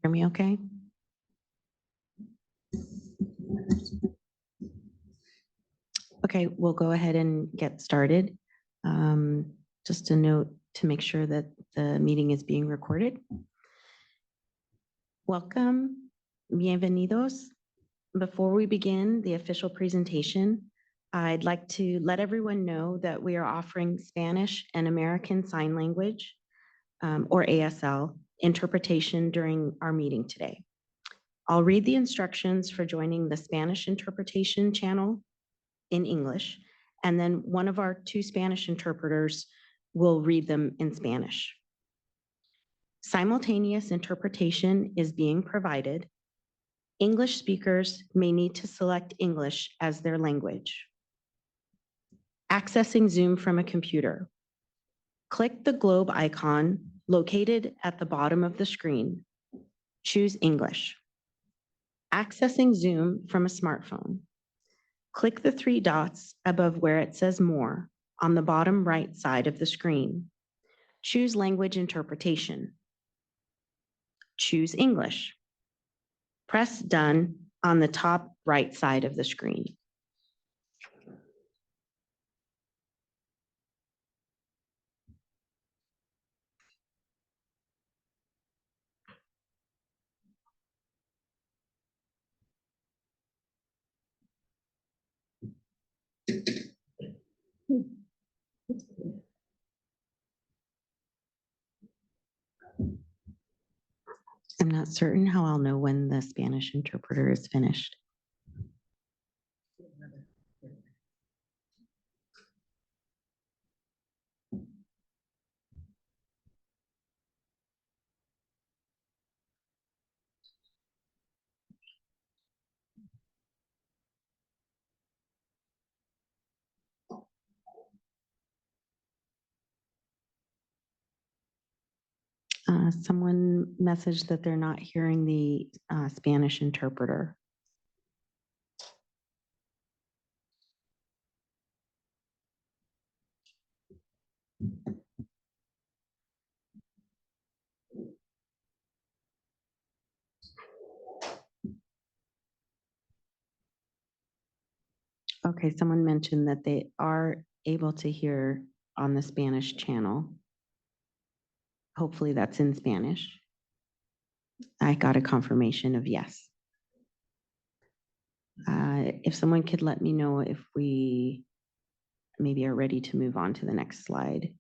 Hear me okay? Okay, we'll go ahead and get started. Just a note to make sure that the meeting is being recorded. Welcome, bienvenidos. Before we begin the official presentation, I'd like to let everyone know that we are offering Spanish and American Sign Language, or ASL, interpretation during our meeting today. I'll read the instructions for joining the Spanish interpretation channel in English, and then one of our two Spanish interpreters will read them in Spanish. Simultaneous interpretation is being provided. English speakers may need to select English as their language. Accessing Zoom from a computer. Click the globe icon located at the bottom of the screen. Choose English. Accessing Zoom from a smartphone. Click the three dots above where it says More on the bottom right side of the screen. Choose Language Interpretation. Choose English. Press Done on the top right side of the screen. I'm not certain how I'll know when the Spanish interpreter is finished. Someone messaged that they're not hearing the Spanish interpreter. Okay, someone mentioned that they are able to hear on the Spanish channel. Hopefully that's in Spanish. I got a confirmation of yes. If someone could let me know if we maybe are ready to move on to the next slide.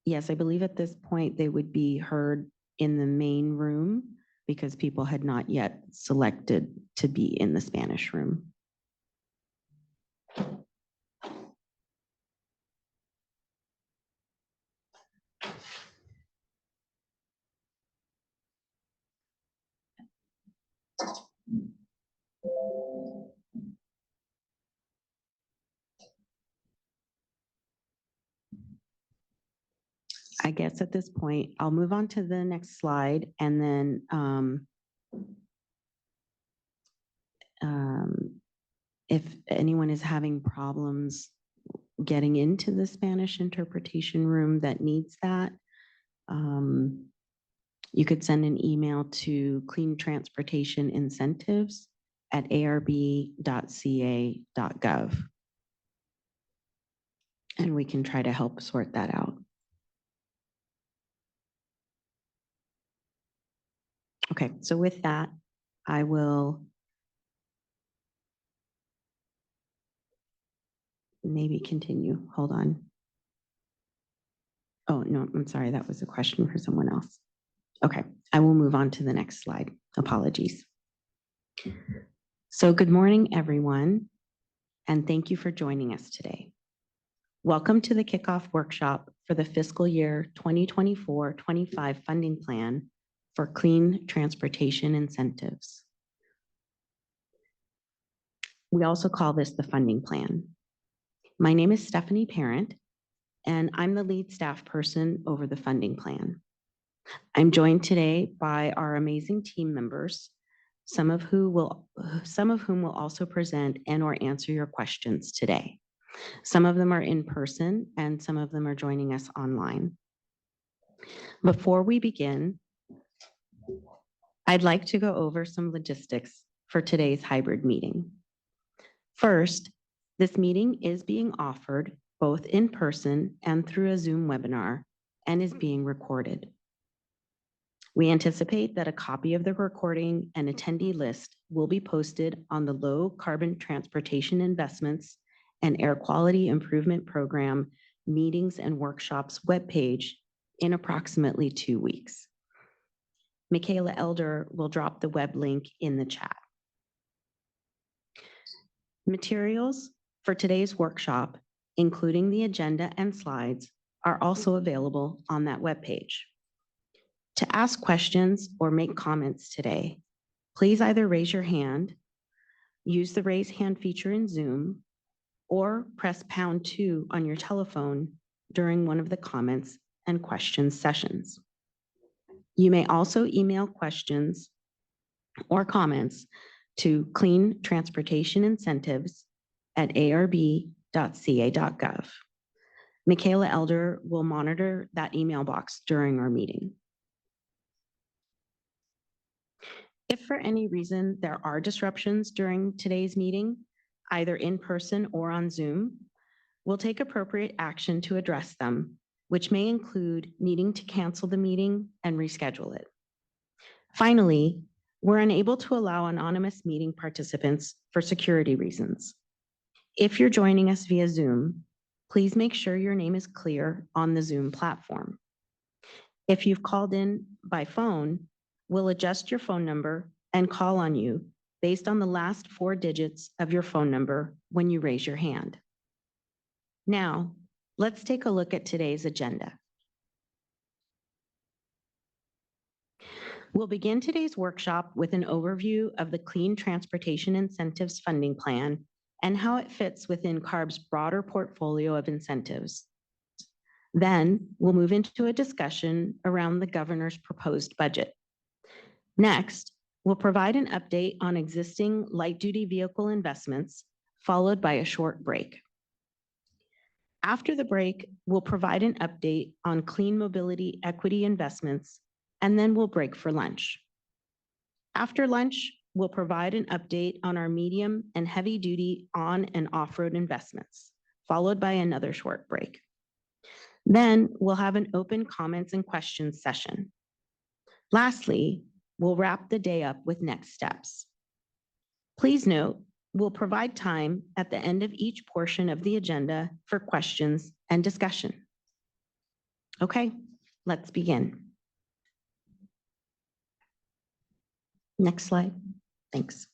Yes, I believe at this point they would be heard in the main room because people had not yet selected to be in the Spanish room. I guess at this point, I'll move on to the next slide and then if anyone is having problems getting into the Spanish interpretation room that needs that, you could send an email to Clean Transportation Incentives at arb.ca.gov. And we can try to help sort that out. Okay, so with that, I will maybe continue. Hold on. Oh, no, I'm sorry. That was a question for someone else. Okay, I will move on to the next slide. Apologies. So good morning, everyone, and thank you for joining us today. Welcome to the kickoff workshop for the fiscal year 2024-25 funding plan for clean transportation incentives. We also call this the funding plan. My name is Stephanie Parent, and I'm the lead staff person over the funding plan. I'm joined today by our amazing team members, some of whom will also present and or answer your questions today. Some of them are in person and some of them are joining us online. Before we begin, I'd like to go over some logistics for today's hybrid meeting. First, this meeting is being offered both in person and through a Zoom webinar and is being recorded. We anticipate that a copy of the recording and attendee list will be posted on the Low Carbon Transportation Investments and Air Quality Improvement Program Meetings and Workshops webpage in approximately 2 weeks. Michaela Elder will drop the web link in the chat. Materials for today's workshop, including the agenda and slides, are also available on that webpage. To ask questions or make comments today, please either raise your hand, use the raise hand feature in Zoom, or press #2 on your telephone during one of the comments and questions sessions. You may also email questions or comments to Clean Transportation Incentives at arb.ca.gov. Michaela Elder will monitor that email box during our meeting. If for any reason there are disruptions during today's meeting, either in person or on Zoom, we'll take appropriate action to address them, which may include needing to cancel the meeting and reschedule it. Finally, we're unable to allow anonymous meeting participants for security reasons. If you're joining us via Zoom, please make sure your name is clear on the Zoom platform. If you've called in by phone, we'll adjust your phone number and call on you based on the last 4 digits of your phone number when you raise your hand. Now, let's take a look at today's agenda. We'll begin today's workshop with an overview of the Clean Transportation Incentives Funding Plan and how it fits within CARB's broader portfolio of incentives. Then we'll move into a discussion around the governor's proposed budget. Next, we'll provide an update on existing light-duty vehicle investments, followed by a short break. After the break, we'll provide an update on clean mobility equity investments, and then we'll break for lunch. After lunch, we'll provide an update on our medium and heavy-duty on- and off-road investments, followed by another short break. Then we'll have an open comments and questions session. Lastly, we'll wrap the day up with next steps. Please note, we'll provide time at the end of each portion of the agenda for questions and discussion. Okay, let's begin. Next slide. Thanks.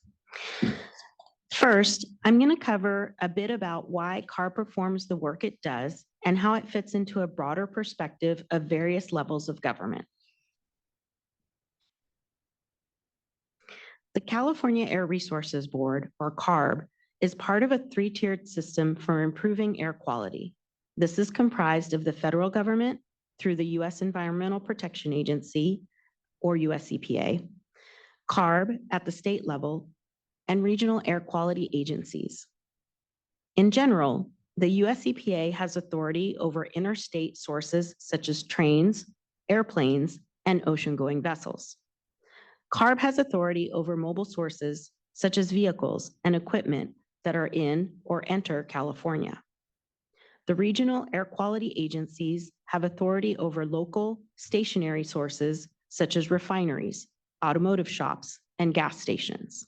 First, I'm going to cover a bit about why CARB performs the work it does and how it fits into a broader perspective of various levels of government. The California Air Resources Board, or CARB, is part of a 3-tiered system for improving air quality. This is comprised of the federal government through the U.S. Environmental Protection Agency, or US EPA, CARB at the state level, and regional air quality agencies. In general, the US EPA has authority over interstate sources such as trains, airplanes, and ocean-going vessels. CARB has authority over mobile sources such as vehicles and equipment that are in or enter California. The regional air quality agencies have authority over local stationary sources such as refineries, automotive shops, and gas stations.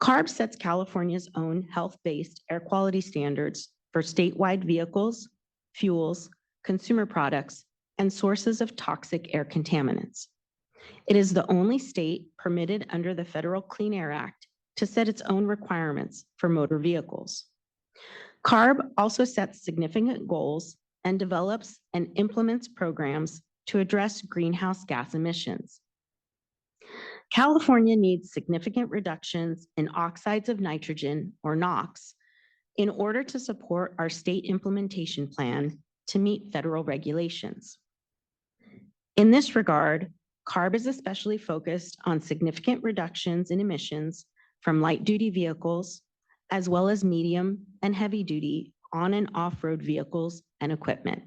CARB sets California's own health-based air quality standards for statewide vehicles, fuels, consumer products, and sources of toxic air contaminants. It is the only state permitted under the Federal Clean Air Act to set its own requirements for motor vehicles. CARB also sets significant goals and develops and implements programs to address greenhouse gas emissions. California needs significant reductions in oxides of nitrogen, or NOx, in order to support our state implementation plan to meet federal regulations. In this regard, CARB is especially focused on significant reductions in emissions from light-duty vehicles, as well as medium and heavy-duty on- and off-road vehicles and equipment.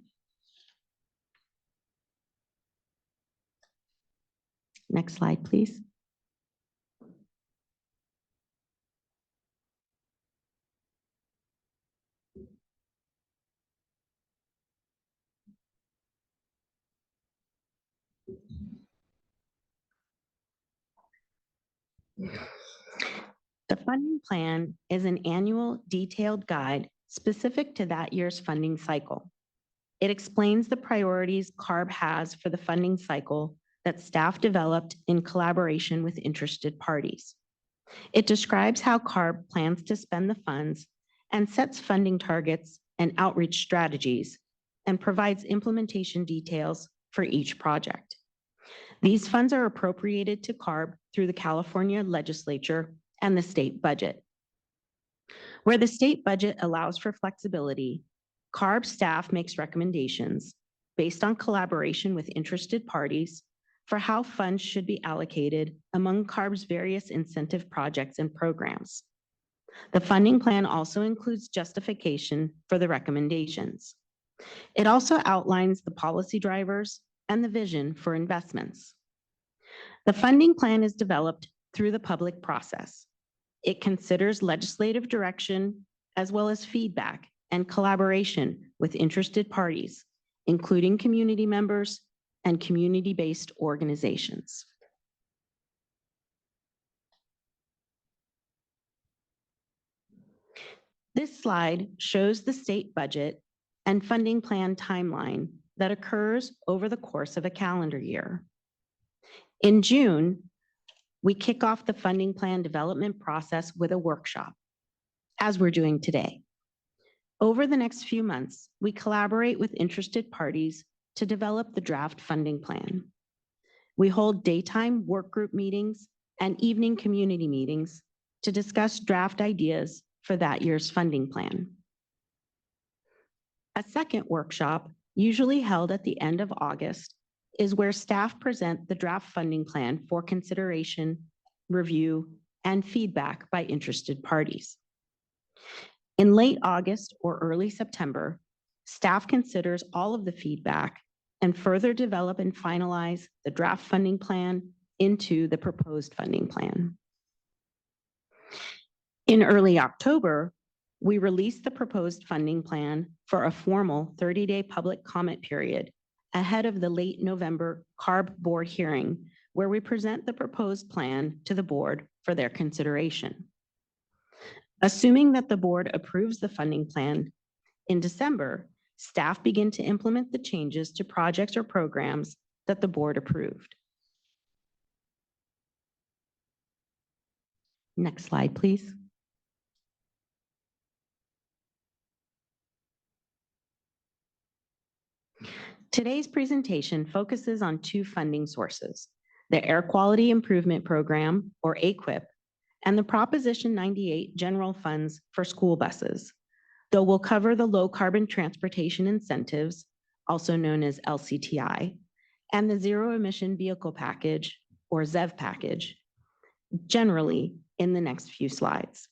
Next slide, please. The funding plan is an annual detailed guide specific to that year's funding cycle. It explains the priorities CARB has for the funding cycle that staff developed in collaboration with interested parties. It describes how CARB plans to spend the funds and sets funding targets and outreach strategies, and provides implementation details for each project. These funds are appropriated to CARB through the California legislature and the state budget. Where the state budget allows for flexibility, CARB staff makes recommendations based on collaboration with interested parties for how funds should be allocated among CARB's various incentive projects and programs. The funding plan also includes justification for the recommendations. It also outlines the policy drivers and the vision for investments. The funding plan is developed through the public process. It considers legislative direction as well as feedback and collaboration with interested parties, including community members and community-based organizations. This slide shows the state budget and funding plan timeline that occurs over the course of a calendar year. In June, we kick off the funding plan development process with a workshop, as we're doing today. Over the next few months, we collaborate with interested parties to develop the draft funding plan. We hold daytime work group meetings and evening community meetings to discuss draft ideas for that year's funding plan. A second workshop, usually held at the end of August, is where staff present the draft funding plan for consideration, review, and feedback by interested parties. In late August or early September, staff considers all of the feedback and further develop and finalize the draft funding plan into the proposed funding plan. In early October, we released the proposed funding plan for a formal 30-day public comment period ahead of the late November CARB board hearing, where we present the proposed plan to the board for their consideration. Assuming that the board approves the funding plan, in December, staff begin to implement the changes to projects or programs that the board approved. Next slide, please. Today's presentation focuses on two funding sources, the Air Quality Improvement Program, or AQIP, and the Proposition 98 general funds for school buses, though we'll cover the low carbon transportation incentives, also known as LCTI, and the zero emission vehicle package, or ZEV package, generally in the next few slides.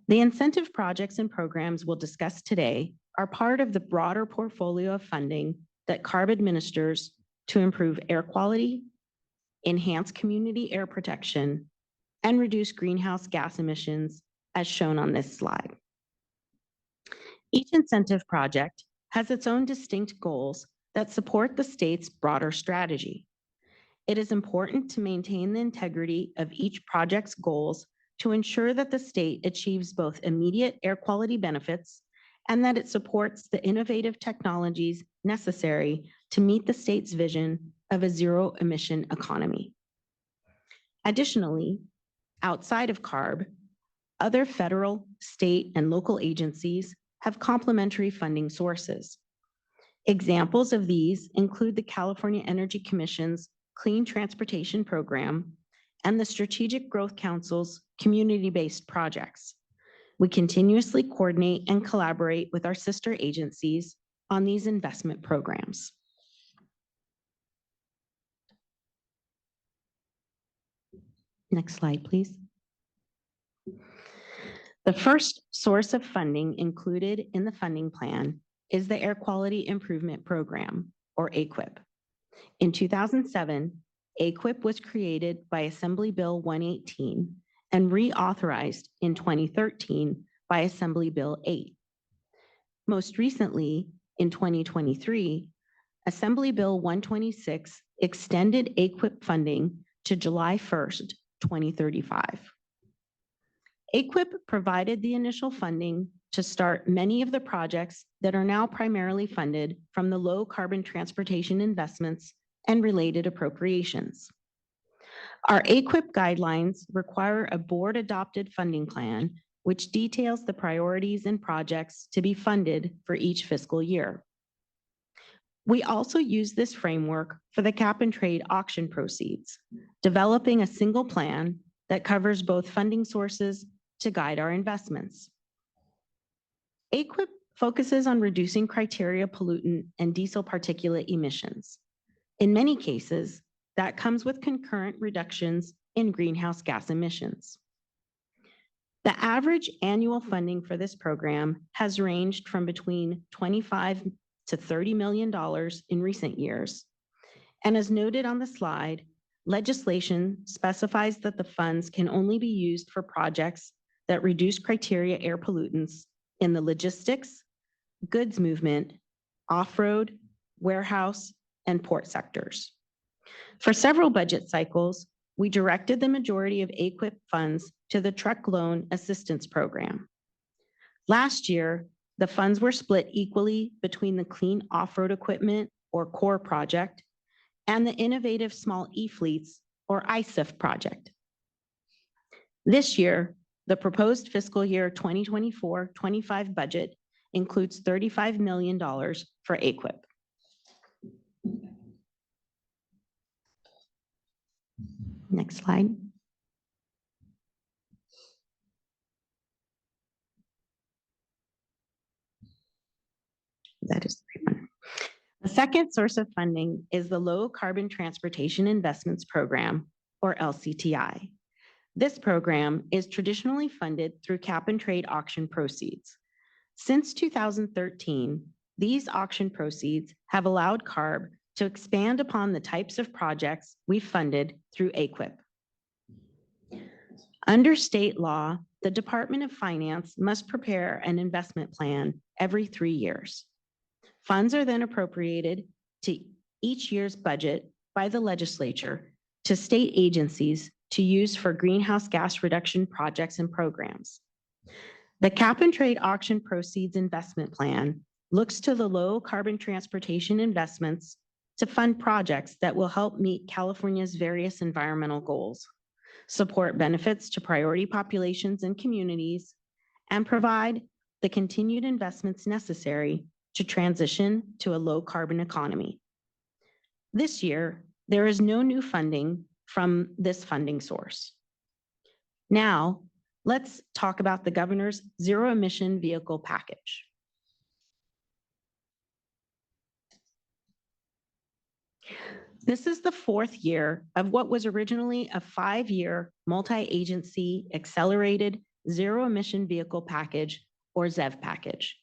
The incentive projects and programs we'll discuss today are part of the broader portfolio of funding that CARB administers to improve air quality, enhance community air protection, and reduce greenhouse gas emissions, as shown on this slide. Each incentive project has its own distinct goals that support the state's broader strategy. It is important to maintain the integrity of each project's goals to ensure that the state achieves both immediate air quality benefits and that it supports the innovative technologies necessary to meet the state's vision of a zero-emission economy. Additionally, outside of CARB, other federal, state, and local agencies have complementary funding sources. Examples of these include the California Energy Commission's Clean Transportation Program and the Strategic Growth Council's community-based projects. We continuously coordinate and collaborate with our sister agencies on these investment programs. Next slide, please. The first source of funding included in the funding plan is the Air Quality Improvement Program, or AQIP. In 2007, AQIP was created by Assembly Bill 118 and reauthorized in 2013 by Assembly Bill 8. Most recently, in 2023, Assembly Bill 126 extended AQIP funding to July 1st, 2035. AQIP provided the initial funding to start many of the projects that are now primarily funded from the low carbon transportation investments and related appropriations. Our AQIP guidelines require a board-adopted funding plan, which details the priorities and projects to be funded for each fiscal year. We also use this framework for the cap and trade auction proceeds, developing a single plan that covers both funding sources to guide our investments. AQIP focuses on reducing criteria pollutant and diesel particulate emissions. In many cases, that comes with concurrent reductions in greenhouse gas emissions. The average annual funding for this program has ranged from between $25 to $30 million in recent years. And as noted on the slide, legislation specifies that the funds can only be used for projects that reduce criteria air pollutants in the logistics, goods movement, off-road, warehouse, and port sectors. For several budget cycles, we directed the majority of AQIP funds to the Truck Loan Assistance Program. Last year, the funds were split equally between the Clean Off-Road Equipment, or CORE project, and the Innovative Small E-Fleets, or ISIF project. This year, the proposed fiscal year 2024-25 budget includes $35 million for AQIP. Next slide. That is the right one. The second source of funding is the Low Carbon Transportation Investments Program, or LCTI. This program is traditionally funded through cap and trade auction proceeds. Since 2013, these auction proceeds have allowed CARB to expand upon the types of projects we funded through AQIP. Under state law, the Department of Finance must prepare an investment plan every 3 years. Funds are then appropriated to each year's budget by the legislature to state agencies to use for greenhouse gas reduction projects and programs. The Cap and Trade Auction Proceeds Investment Plan looks to the low carbon transportation investments to fund projects that will help meet California's various environmental goals, support benefits to priority populations and communities, and provide the continued investments necessary to transition to a low carbon economy. This year, there is no new funding from this funding source. Now, let's talk about the governor's zero emission vehicle package. This is the fourth year of what was originally a 5-year multi-agency accelerated zero emission vehicle package, or ZEV package.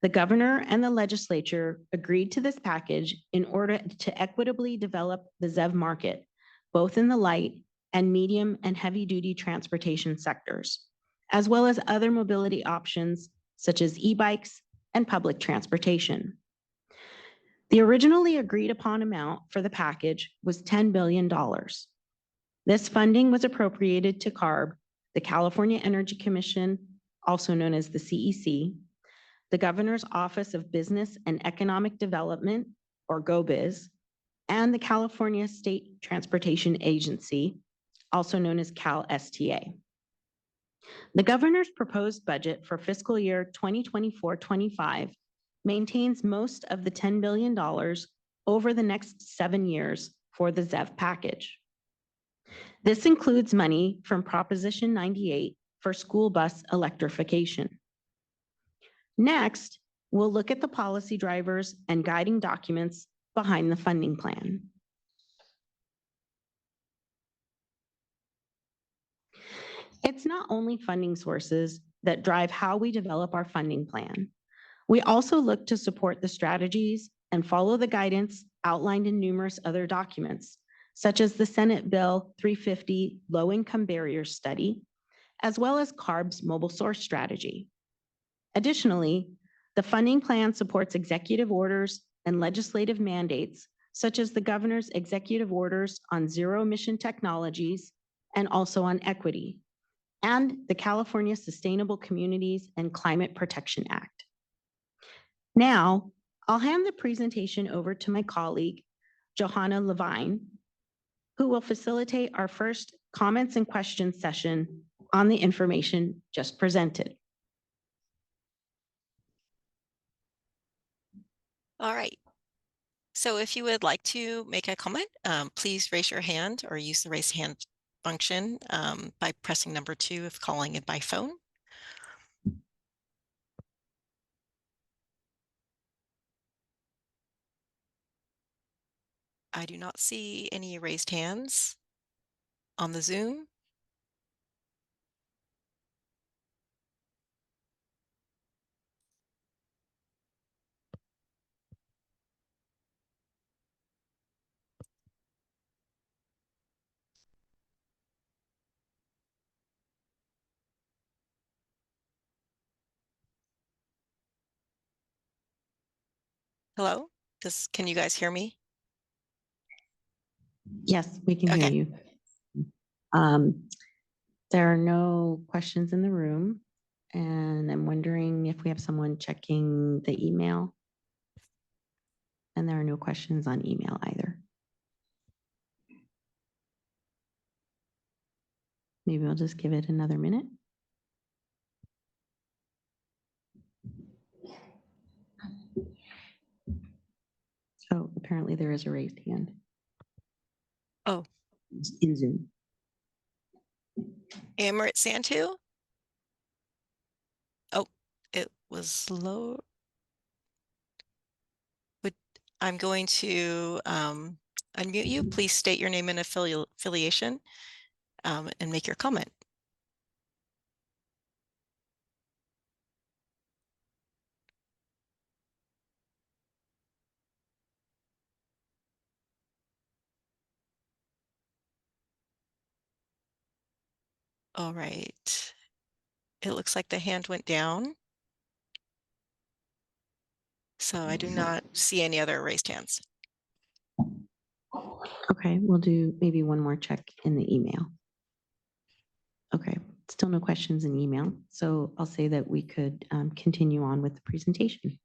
The governor and the legislature agreed to this package in order to equitably develop the ZEV market, both in the light and medium and heavy duty transportation sectors, as well as other mobility options such as e-bikes and public transportation. The originally agreed upon amount for the package was $10 billion. This funding was appropriated to CARB, the California Energy Commission, also known as the CEC, the Governor's Office of Business and Economic Development, or GOBIZ, and the California State Transportation Agency, also known as CalSTA. The governor's proposed budget for fiscal year 2024-25 maintains most of the $10 billion over the next 7 years for the ZEV package. This includes money from Proposition 98 for school bus electrification. Next, we'll look at the policy drivers and guiding documents behind the funding plan. It's not only funding sources that drive how we develop our funding plan. We also look to support the strategies and follow the guidance outlined in numerous other documents, such as the Senate Bill 350 Low-Income Barriers Study, as well as CARB's mobile source strategy. Additionally, the funding plan supports executive orders and legislative mandates, such as the governor's executive orders on zero-emission technologies and also on equity, and the California Sustainable Communities and Climate Protection Act. Now, I'll hand the presentation over to my colleague, Johanna Levine, who will facilitate our first comments and questions session on the information just presented. All right. So if you would like to make a comment, please raise your hand or use the raise hand function by pressing number 2 if calling in by phone. I do not see any raised hands on the Zoom. Hello? Can you guys hear me? Yes, we can hear you. There are no questions in the room, and I'm wondering if we have someone checking the email. And there are no questions on email either. Maybe we'll just give it another minute. Oh, apparently there is a raised hand. Oh. In Zoom. Amarit Santu? Oh, it was low. I'm going to unmute you. Please state your name and affiliation and make your comment. All right. It looks like the hand went down. So I do not see any other raised hands. Okay, we'll do maybe one more check in the email. Okay, still no questions in email. So I'll say that we could continue on with the presentation.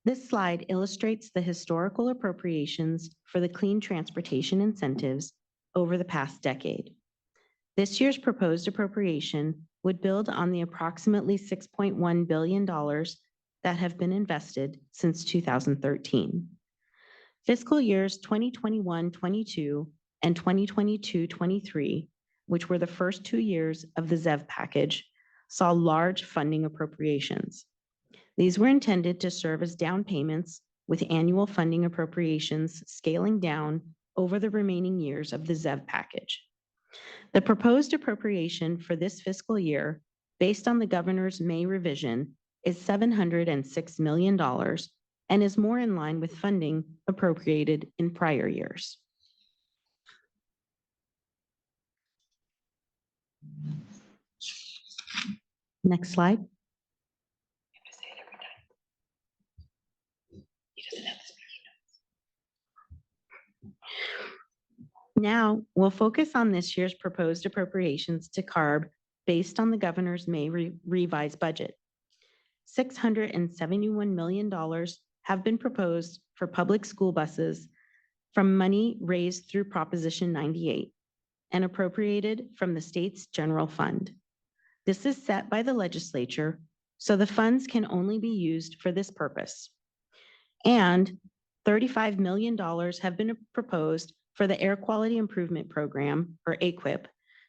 This slide illustrates the historical appropriations for the clean transportation incentives over the past decade. This year's proposed appropriation would build on the approximately $6.1 billion that have been invested since 2013. Fiscal years 2021-22 and 2022-23, which were the first 2 years of the ZEV package, saw large funding appropriations. These were intended to serve as down payments, with annual funding appropriations scaling down over the remaining years of the ZEV package. The proposed appropriation for this fiscal year, based on the governor's May revision, is $706 million and is more in line with funding appropriated in prior years. Next slide. Now, we'll focus on this year's proposed appropriations to CARB based on the governor's May revised budget. $671 million have been proposed for public school buses from money raised through Proposition 98 and appropriated from the state's general fund. This is set by the legislature, so the funds can only be used for this purpose. And $35 million have been proposed for the Air Quality Improvement Program, or AQIP,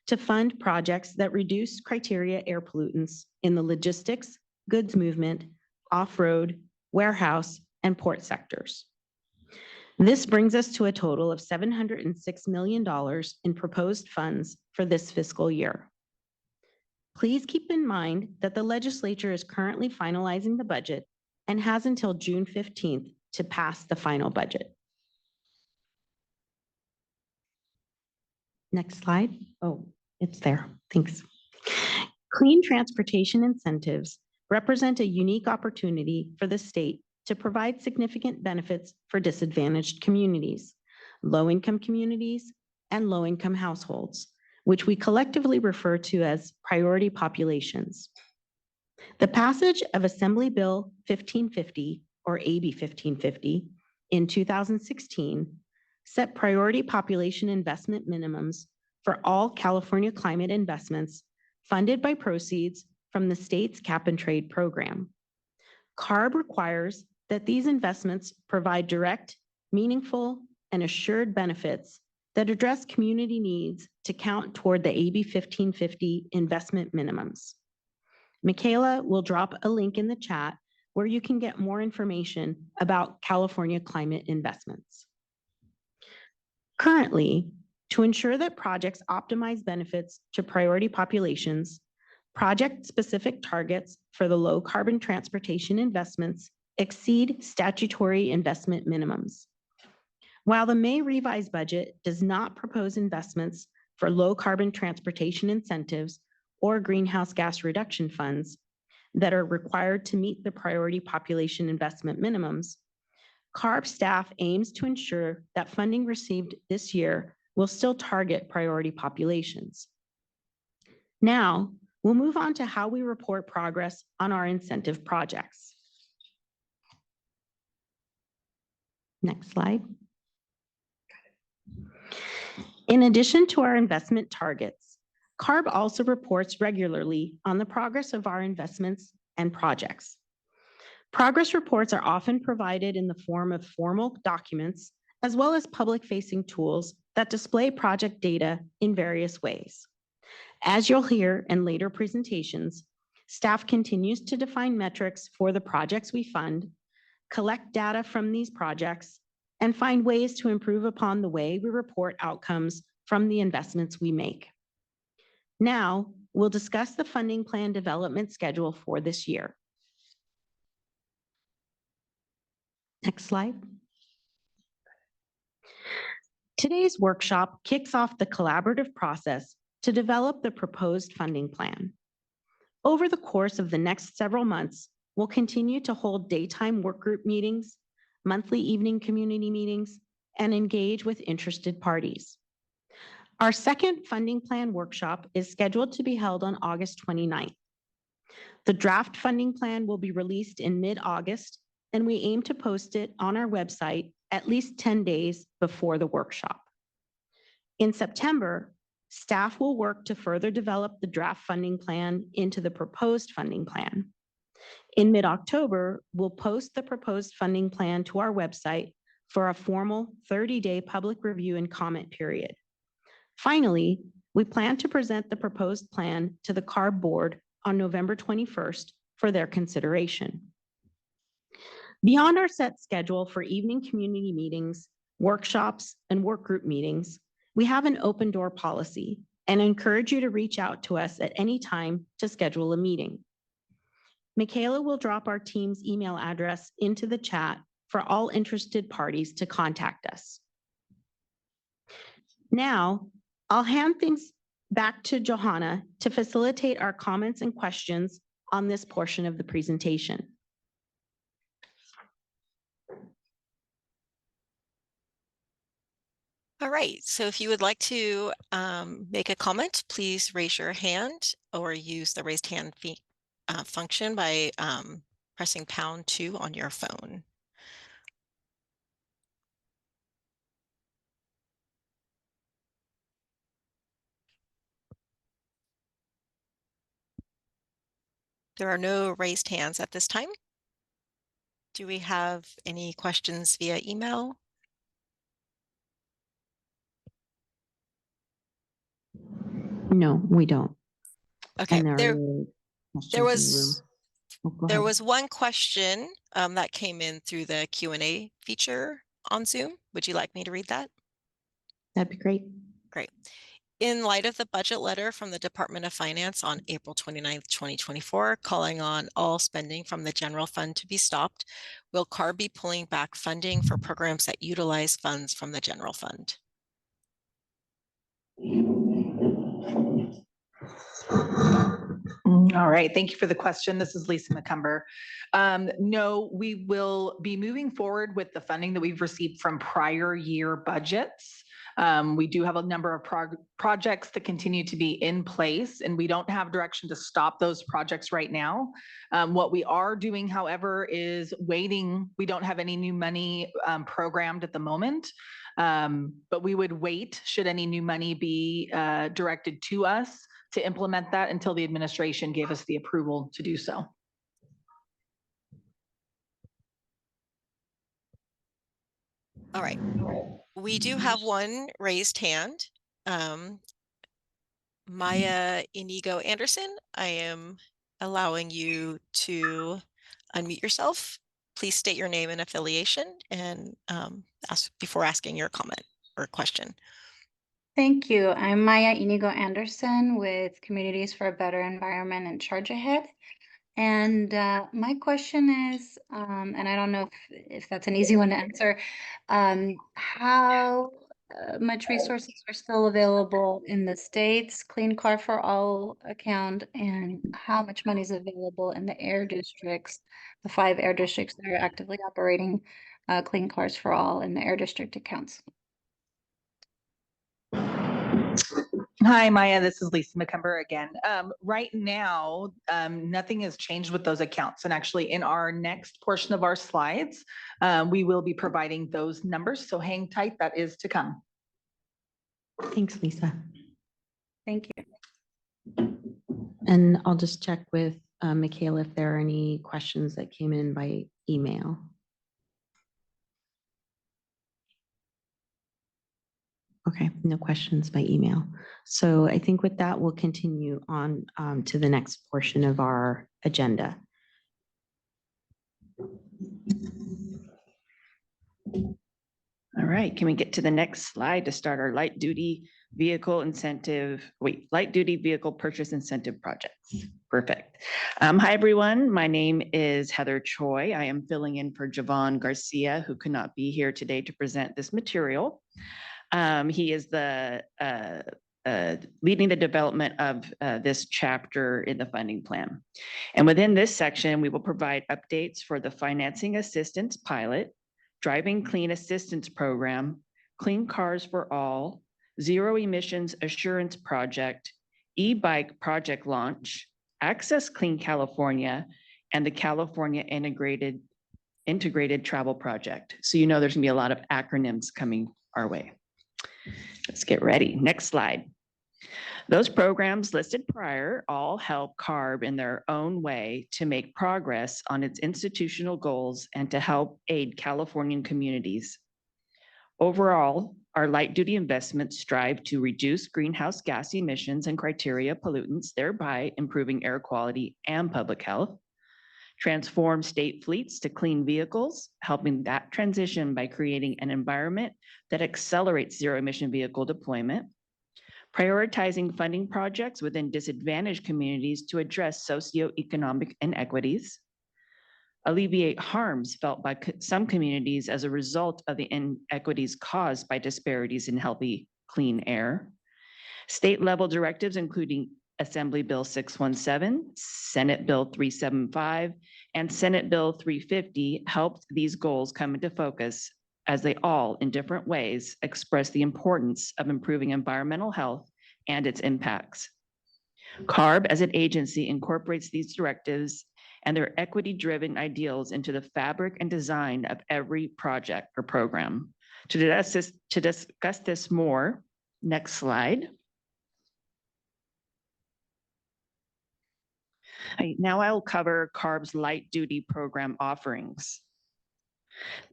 to fund projects that reduce criteria air pollutants in the logistics, goods movement, off-road, warehouse, and port sectors. This brings us to a total of $706 million in proposed funds for this fiscal year. Please keep in mind that the legislature is currently finalizing the budget and has until June 15th to pass the final budget. Next slide. Oh, it's there. Thanks. Clean transportation incentives represent a unique opportunity for the state to provide significant benefits for disadvantaged communities, low-income communities, and low-income households, which we collectively refer to as priority populations. The passage of Assembly Bill 1550, or AB 1550, in 2016 set priority population investment minimums for all California climate investments funded by proceeds from the state's cap and trade program. CARB requires that these investments provide direct, meaningful, and assured benefits that address community needs to count toward the AB 1550 investment minimums. Michaela will drop a link in the chat where you can get more information about California climate investments. Currently, to ensure that projects optimize benefits to priority populations, project-specific targets for the low-carbon transportation investments exceed statutory investment minimums. While the May revised budget does not propose investments for low-carbon transportation incentives or greenhouse gas reduction funds that are required to meet the priority population investment minimums, CARB staff aims to ensure that funding received this year will still target priority populations. Now, we'll move on to how we report progress on our incentive projects. Next slide. In addition to our investment targets, CARB also reports regularly on the progress of our investments and projects. Progress reports are often provided in the form of formal documents, as well as public-facing tools that display project data in various ways. As you'll hear in later presentations, staff continues to define metrics for the projects we fund, collect data from these projects, and find ways to improve upon the way we report outcomes from the investments we make. Now, we'll discuss the funding plan development schedule for this year. Next slide. Today's workshop kicks off the collaborative process to develop the proposed funding plan. Over the course of the next several months, we'll continue to hold daytime work group meetings, monthly evening community meetings, and engage with interested parties. Our second funding plan workshop is scheduled to be held on August 29th. The draft funding plan will be released in mid-August, and we aim to post it on our website at least 10 days before the workshop. In September, staff will work to further develop the draft funding plan into the proposed funding plan. In mid-October, we'll post the proposed funding plan to our website for a formal 30-day public review and comment period. Finally, we plan to present the proposed plan to the CARB board on November 21st for their consideration. Beyond our set schedule for evening community meetings, workshops, and work group meetings, we have an open door policy and encourage you to reach out to us at any time to schedule a meeting. Michaela will drop our team's email address into the chat for all interested parties to contact us. Now, I'll hand things back to Johanna to facilitate our comments and questions on this portion of the presentation. All right, so if you would like to make a comment, please raise your hand or use the raised hand function by pressing #2 on your phone. There are no raised hands at this time. Do we have any questions via email? No, we don't. Okay, there was one question that came in through the Q&A feature on Zoom. Would you like me to read that? That'd be great. Great. In light of the budget letter from the Department of Finance on April 29th, 2024, calling on all spending from the general fund to be stopped, will CARB be pulling back funding for programs that utilize funds from the general fund? All right, thank you for the question. This is Lisa McCumber. No, we will be moving forward with the funding that we've received from prior year budgets. We do have a number of projects that continue to be in place, and we don't have direction to stop those projects right now. What we are doing, however, is waiting. We don't have any new money programmed at the moment, but we would wait should any new money be directed to us to implement that until the administration gave us the approval to do so. All right. We do have one raised hand. Maya Inigo Anderson, I am allowing you to unmute yourself. Please state your name and affiliation and ask before asking your comment or question. Thank you. I'm Maya Inigo Anderson with Communities for a Better Environment and Charge Ahead. And my question is, and I don't know if that's an easy one to answer, how much resources are still available in the state's Clean Car for All account, and how much money is available in the air districts, the 5 air districts that are actively operating Clean Cars for All in the air district accounts? Hi, Maya, this is Lisa McCumber again. Right now, nothing has changed with those accounts. And actually in our next portion of our slides, we will be providing those numbers. So hang tight, that is to come. Thanks, Lisa. Thank you. And I'll just check with Michaela if there are any questions that came in by email. Okay, no questions by email. So I think with that, we'll continue on to the next portion of our agenda. All right, can we get to the next slide to start our light duty vehicle purchase incentive projects? Perfect. Hi, everyone. My name is Heather Choi. I am filling in for Javon Garcia, who could not be here today to present this material. He is the leading the development of this chapter in the funding plan. And within this section, we will provide updates for the financing assistance pilot, driving clean assistance program, Clean Cars for All, zero emissions assurance project, e-bike project launch, Access Clean California, and the California integrated travel project. So you know there's gonna be a lot of acronyms coming our way. Let's get ready. Next slide. Those programs listed prior all help CARB in their own way to make progress on its institutional goals and to help aid Californian communities. Overall, our light duty investments strive to reduce greenhouse gas emissions and criteria pollutants, thereby improving air quality and public health. Transform state fleets to clean vehicles, helping that transition by creating an environment that accelerates zero emission vehicle deployment. Prioritizing funding projects within disadvantaged communities to address socioeconomic inequities. Alleviate harms felt by some communities as a result of the inequities caused by disparities in healthy, clean air. State level directives, including Assembly Bill 617, Senate Bill 375, and Senate Bill 350 helped these goals come into focus as they all, in different ways, express the importance of improving environmental health and its impacts. CARB as an agency incorporates these directives and their equity-driven ideals into the fabric and design of every project or program. To discuss this more, next slide. Now I'll cover CARB's light duty program offerings.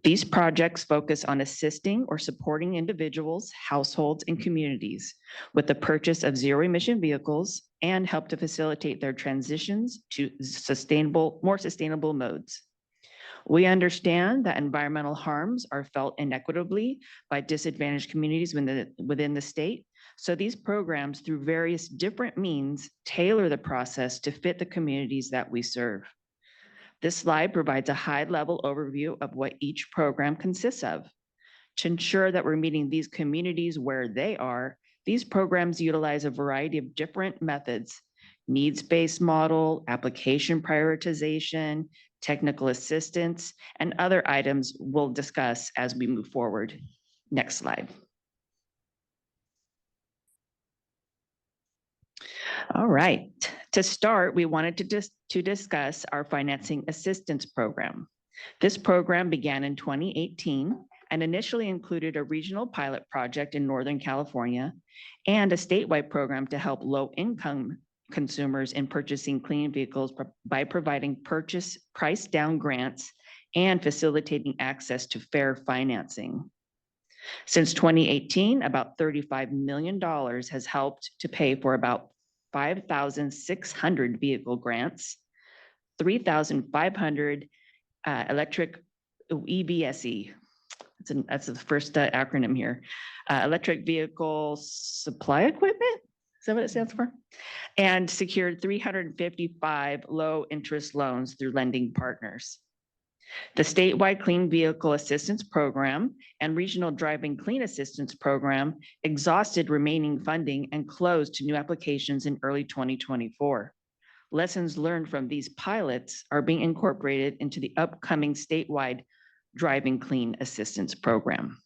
These projects focus on assisting or supporting individuals, households, and communities with the purchase of zero emission vehicles and help to facilitate their transitions to more sustainable modes. We understand that environmental harms are felt inequitably by disadvantaged communities within the state, So these programs, through various different means, tailor the process to fit the communities that we serve. This slide provides a high-level overview of what each program consists of. To ensure that we're meeting these communities where they are, these programs utilize a variety of different methods: needs-based model, application prioritization, technical assistance, and other items we'll discuss as we move forward. Next slide. All right, to start, we wanted to discuss our financing assistance program. This program began in 2018 and initially included a regional pilot project in Northern California and a statewide program to help low-income consumers in purchasing clean vehicles by providing purchase price down grants and facilitating access to fair financing. Since 2018, about $35 million has helped to pay for about 5,600 vehicle grants, 3,500 electric EVSE. That's the first acronym here. Electric Vehicle Supply Equipment. Is that what it stands for? And secured 355 low interest loans through lending partners. The statewide Clean Vehicle Assistance Program and Regional Driving Clean Assistance Program exhausted remaining funding and closed to new applications in early 2024. Lessons learned from these pilots are being incorporated into the upcoming statewide Driving Clean Assistance Program.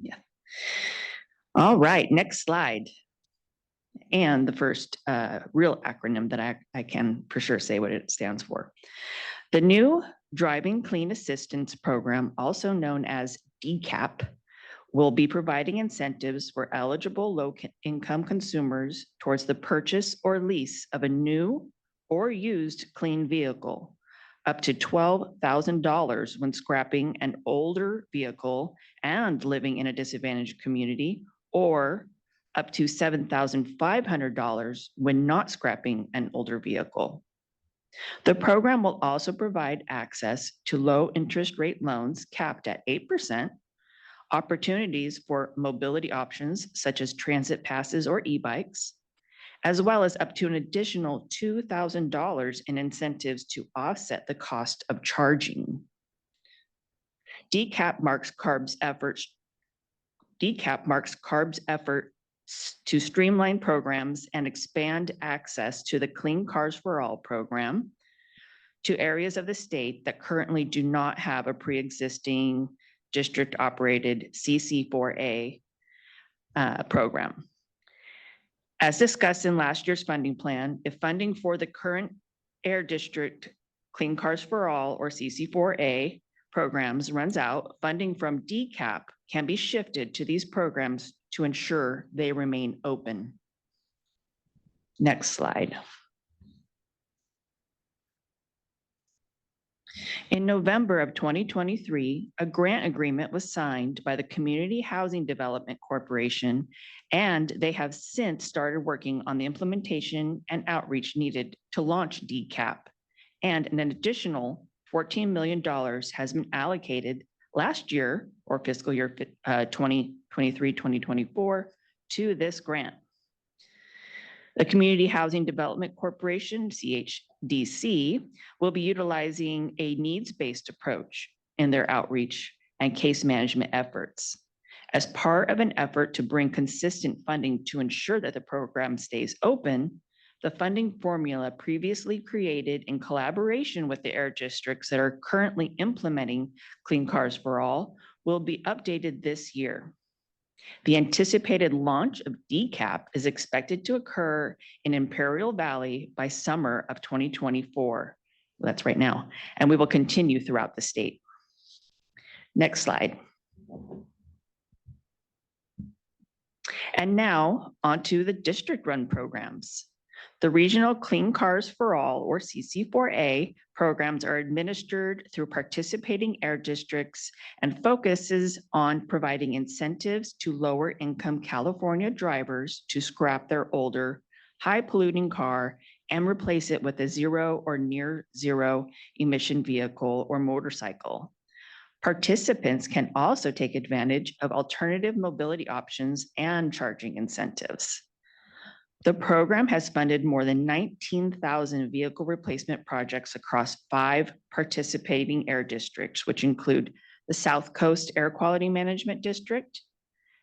Yeah. All right, next slide. And the first real acronym that I can for sure say what it stands for. The new Driving Clean Assistance Program, also known as DCAP, will be providing incentives for eligible low-income consumers towards the purchase or lease of a new or used clean vehicle, up to $12,000 when scrapping an older vehicle and living in a disadvantaged community, or up to $7,500 when not scrapping an older vehicle. The program will also provide access to low interest rate loans capped at 8%, opportunities for mobility options such as transit passes or e-bikes, as well as up to an additional $2,000 in incentives to offset the cost of charging. DCAP marks CARB's effort to streamline programs and expand access to the Clean Cars for All program to areas of the state that currently do not have a pre-existing district-operated CC4A program. As discussed in last year's funding plan, if funding for the current Air District Clean Cars for All or CC4A programs runs out, funding from DCAP can be shifted to these programs to ensure they remain open. Next slide. In November of 2023, a grant agreement was signed by the Community Housing Development Corporation, and they have since started working on the implementation and outreach needed to launch DCAP. And an additional $14 million has been allocated last year, or fiscal year 2023-2024, to this grant. The Community Housing Development Corporation, CHDC, will be utilizing a needs-based approach in their outreach and case management efforts. As part of an effort to bring consistent funding to ensure that the program stays open, the funding formula previously created in collaboration with the air districts that are currently implementing Clean Cars for All will be updated this year. The anticipated launch of DCAP is expected to occur in Imperial Valley by summer of 2024. That's right now, and we will continue throughout the state. Next slide. And now onto the district-run programs. The Regional Clean Cars for All, or CC4A, programs are administered through participating air districts and focuses on providing incentives to lower-income California drivers to scrap their older, high-polluting car and replace it with a zero or near zero emission vehicle or motorcycle. Participants can also take advantage of alternative mobility options and charging incentives. The program has funded more than 19,000 vehicle replacement projects across 5 participating air districts, which include the South Coast Air Quality Management District,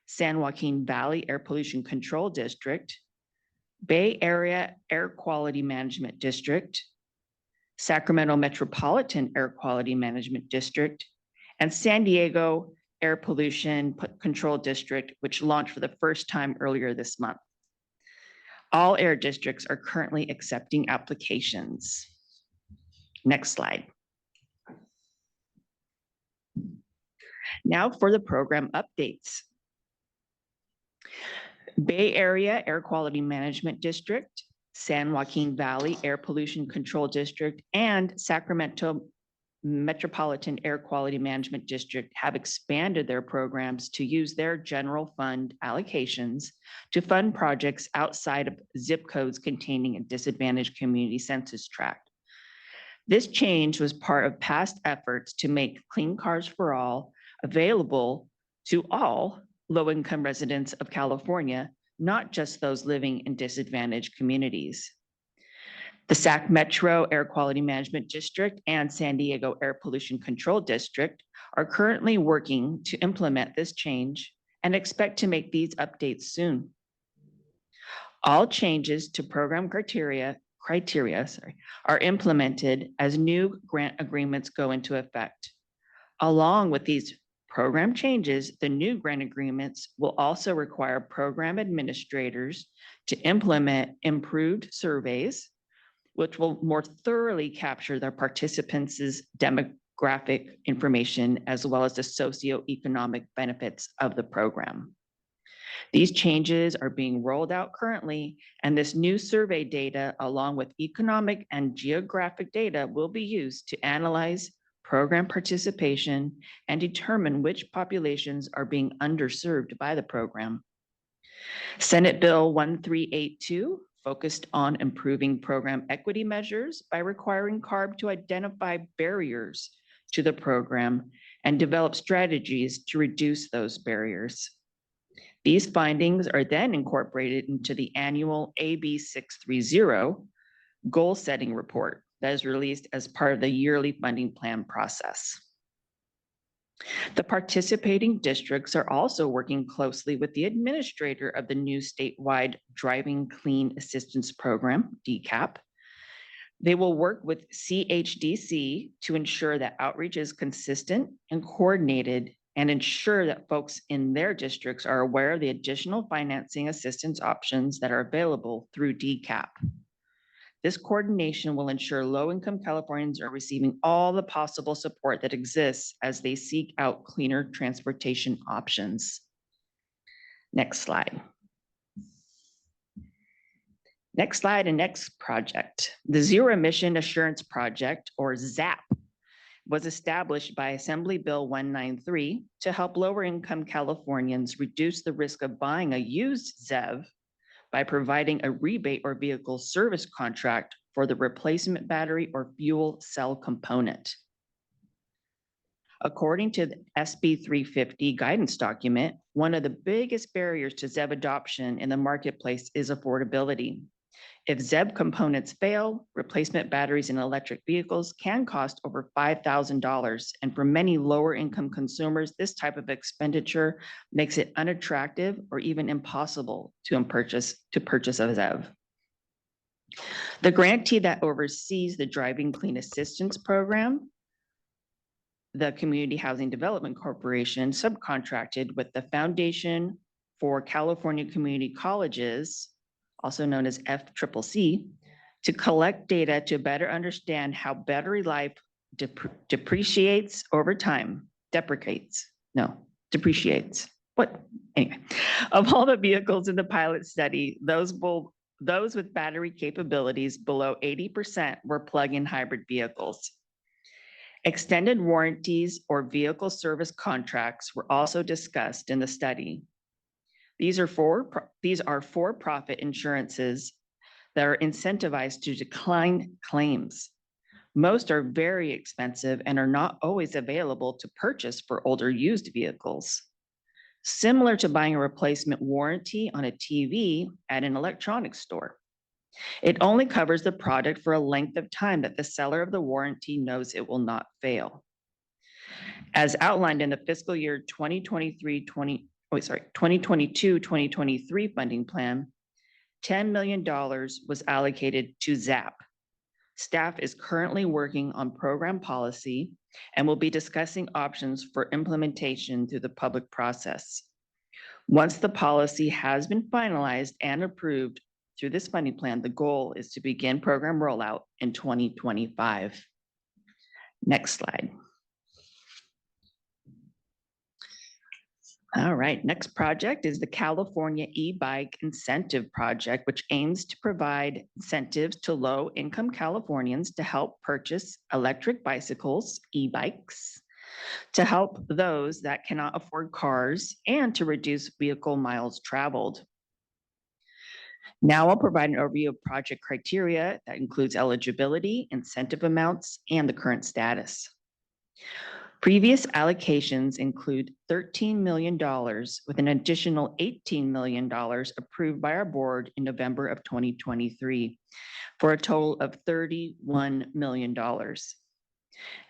San Joaquin Valley Air Pollution Control District, Bay Area Air Quality Management District, Sacramento Metropolitan Air Quality Management District, and San Diego Air Pollution Control District, which launched for the first time earlier this month. All air districts are currently accepting applications. Next slide. Now for the program updates. Bay Area Air Quality Management District, San Joaquin Valley Air Pollution Control District, and Sacramento Metropolitan Air Quality Management District have expanded their programs to use their general fund allocations to fund projects outside of zip codes containing a disadvantaged community census tract. This change was part of past efforts to make Clean Cars for All available to all low-income residents of California, not just those living in disadvantaged communities. The Sac Metro Air Quality Management District and San Diego Air Pollution Control District are currently working to implement this change and expect to make these updates soon. All changes to program criteria are implemented as new grant agreements go into effect. Along with these program changes, the new grant agreements will also require program administrators to implement improved surveys, which will more thoroughly capture their participants' demographic information, as well as the socioeconomic benefits of the program. These changes are being rolled out currently, and this new survey data, along with economic and geographic data, will be used to analyze program participation and determine which populations are being underserved by the program. Senate Bill 1382 focused on improving program equity measures by requiring CARB to identify barriers to the program and develop strategies to reduce those barriers. These findings are then incorporated into the annual AB 630 goal setting report that is released as part of the yearly funding plan process. The participating districts are also working closely with the administrator of the new statewide Driving Clean Assistance Program, DCAP. They will work with CHDC to ensure that outreach is consistent and coordinated and ensure that folks in their districts are aware of the additional financing assistance options that are available through DCAP. This coordination will ensure low-income Californians are receiving all the possible support that exists as they seek out cleaner transportation options. Next slide. Next slide and next project. The Zero Emission Assurance Project, or ZAP, was established by Assembly Bill 193 to help lower-income Californians reduce the risk of buying a used ZEV by providing a rebate or vehicle service contract for the replacement battery or fuel cell component. According to the SB 350 guidance document, one of the biggest barriers to ZEV adoption in the marketplace is affordability. If ZEV components fail, replacement batteries in electric vehicles can cost over $5,000. And for many lower income consumers, this type of expenditure makes it unattractive or even impossible to purchase a ZEV. The grantee that oversees the Driving Clean Assistance Program, the Community Housing Development Corporation, subcontracted with the Foundation for California Community Colleges, also known as FCCC, to collect data to better understand how battery life depreciates over time. Depreciates. What? Anyway, of all the vehicles in the pilot study, those with battery capabilities below 80% were plug-in hybrid vehicles. Extended warranties or vehicle service contracts were also discussed in the study. These are for-profit insurances that are incentivized to decline claims. Most are very expensive and are not always available to purchase for older used vehicles. Similar to buying a replacement warranty on a TV at an electronics store. It only covers the product for a length of time that the seller of the warranty knows it will not fail. As outlined in the fiscal year 2022-2023 funding plan, $10 million was allocated to ZAP. Staff is currently working on program policy and will be discussing options for implementation through the public process. Once the policy has been finalized and approved through this funding plan, the goal is to begin program rollout in 2025. Next slide. All right, next project is the California E-Bike Incentive Project, which aims to provide incentives to low-income Californians to help purchase electric bicycles, e-bikes, to help those that cannot afford cars, and to reduce vehicle miles traveled. Now I'll provide an overview of project criteria that includes eligibility, incentive amounts, and the current status. Previous allocations include $13 million with an additional $18 million approved by our board in November of 2023 for a total of $31 million.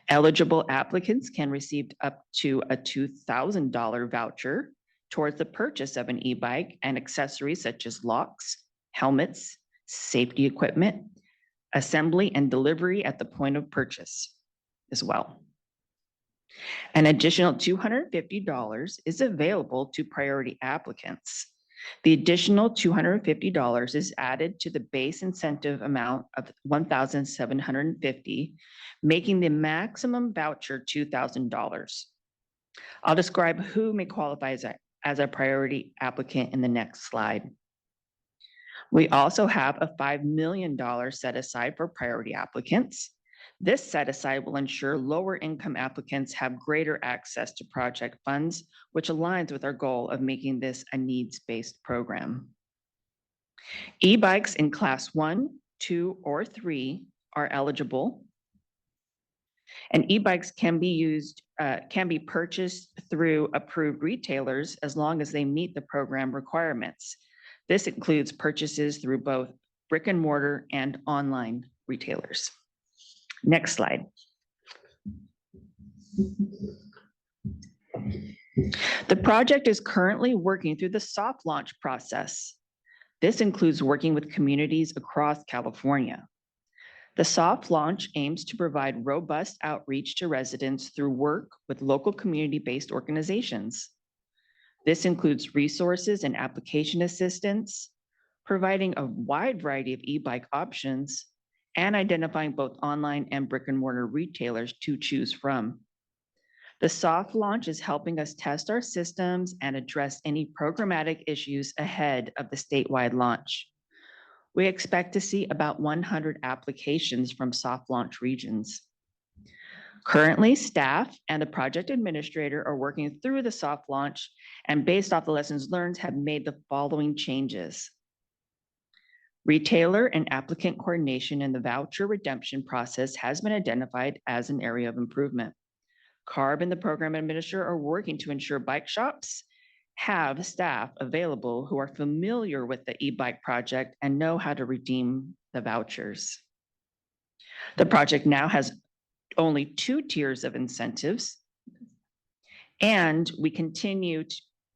Eligible applicants can receive up to a $2,000 voucher towards the purchase of an e-bike and accessories such as locks, helmets, safety equipment, assembly and delivery at the point of purchase as well. An additional $250 is available to priority applicants. The additional $250 is added to the base incentive amount of $1,750, making the maximum voucher $2,000. I'll describe who may qualify as a priority applicant in the next slide. We also have a $5 million set aside for priority applicants. This set aside will ensure lower income applicants have greater access to project funds, which aligns with our goal of making this a needs-based program. E-bikes in class 1, 2, or 3 are eligible. And e-bikes can be purchased through approved retailers as long as they meet the program requirements. This includes purchases through both brick and mortar and online retailers. Next slide. The project is currently working through the soft launch process. This includes working with communities across California. The soft launch aims to provide robust outreach to residents through work with local community-based organizations. This includes resources and application assistance, providing a wide variety of e-bike options, and identifying both online and brick and mortar retailers to choose from. The soft launch is helping us test our systems and address any programmatic issues ahead of the statewide launch. We expect to see about 100 applications from soft launch regions. Currently, staff and the project administrator are working through the soft launch, and based off the lessons learned, have made the following changes. Retailer and applicant coordination in the voucher redemption process has been identified as an area of improvement. CARB and the program administrator are working to ensure bike shops have staff available who are familiar with the e-bike project and know how to redeem the vouchers. The project now has only 2 tiers of incentives, and we continue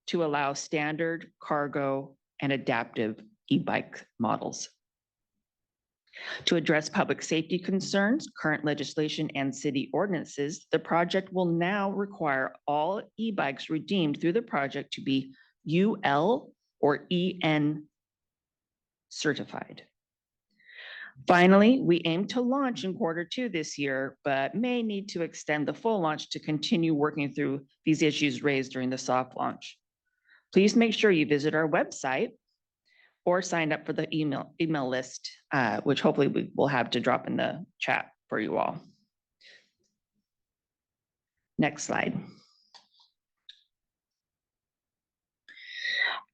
to allow standard, cargo, and adaptive e-bike models. To address public safety concerns, current legislation, and city ordinances, the project will now require all e-bikes redeemed through the project to be UL or EN certified. Finally, we aim to launch in Q2 this year, but may need to extend the full launch to continue working through these issues raised during the soft launch. Please make sure you visit our website or sign up for the email list, which hopefully we will have to drop in the chat for you all. Next slide.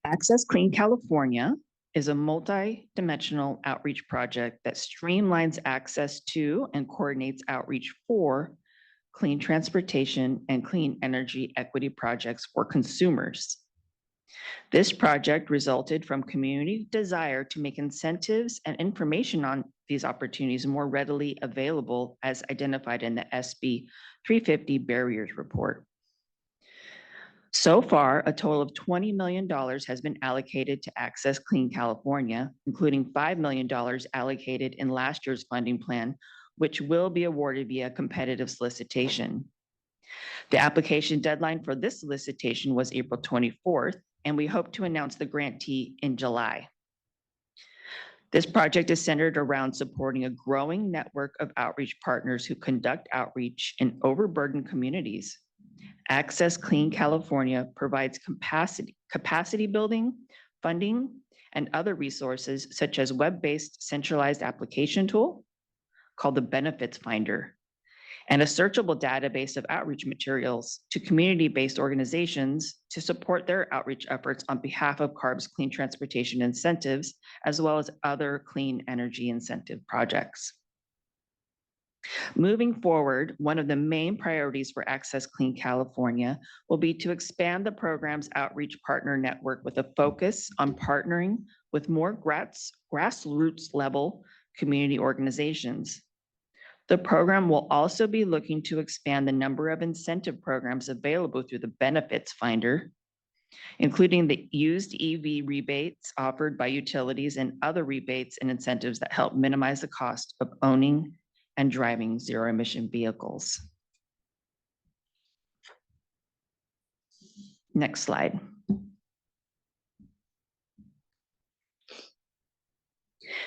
Access Clean California is a multi-dimensional outreach project that streamlines access to and coordinates outreach for clean transportation and clean energy equity projects for consumers. This project resulted from community desire to make incentives and information on these opportunities more readily available as identified in the SB 350 barriers report. So far, a total of $20 million has been allocated to Access Clean California, including $5 million allocated in last year's funding plan, which will be awarded via competitive solicitation. The application deadline for this solicitation was April 24th, and we hope to announce the grantee in July. This project is centered around supporting a growing network of outreach partners who conduct outreach in overburdened communities. Access Clean California provides capacity building, funding, and other resources such as web-based centralized application tool called the Benefits Finder, and a searchable database of outreach materials to community-based organizations to support their outreach efforts on behalf of CARB's clean transportation incentives, as well as other clean energy incentive projects. Moving forward, one of the main priorities for Access Clean California will be to expand the program's outreach partner network with a focus on partnering with more grassroots level community organizations. The program will also be looking to expand the number of incentive programs available through the Benefits Finder, including the used EV rebates offered by utilities and other rebates and incentives that help minimize the cost of owning and driving zero-emission vehicles. Next slide.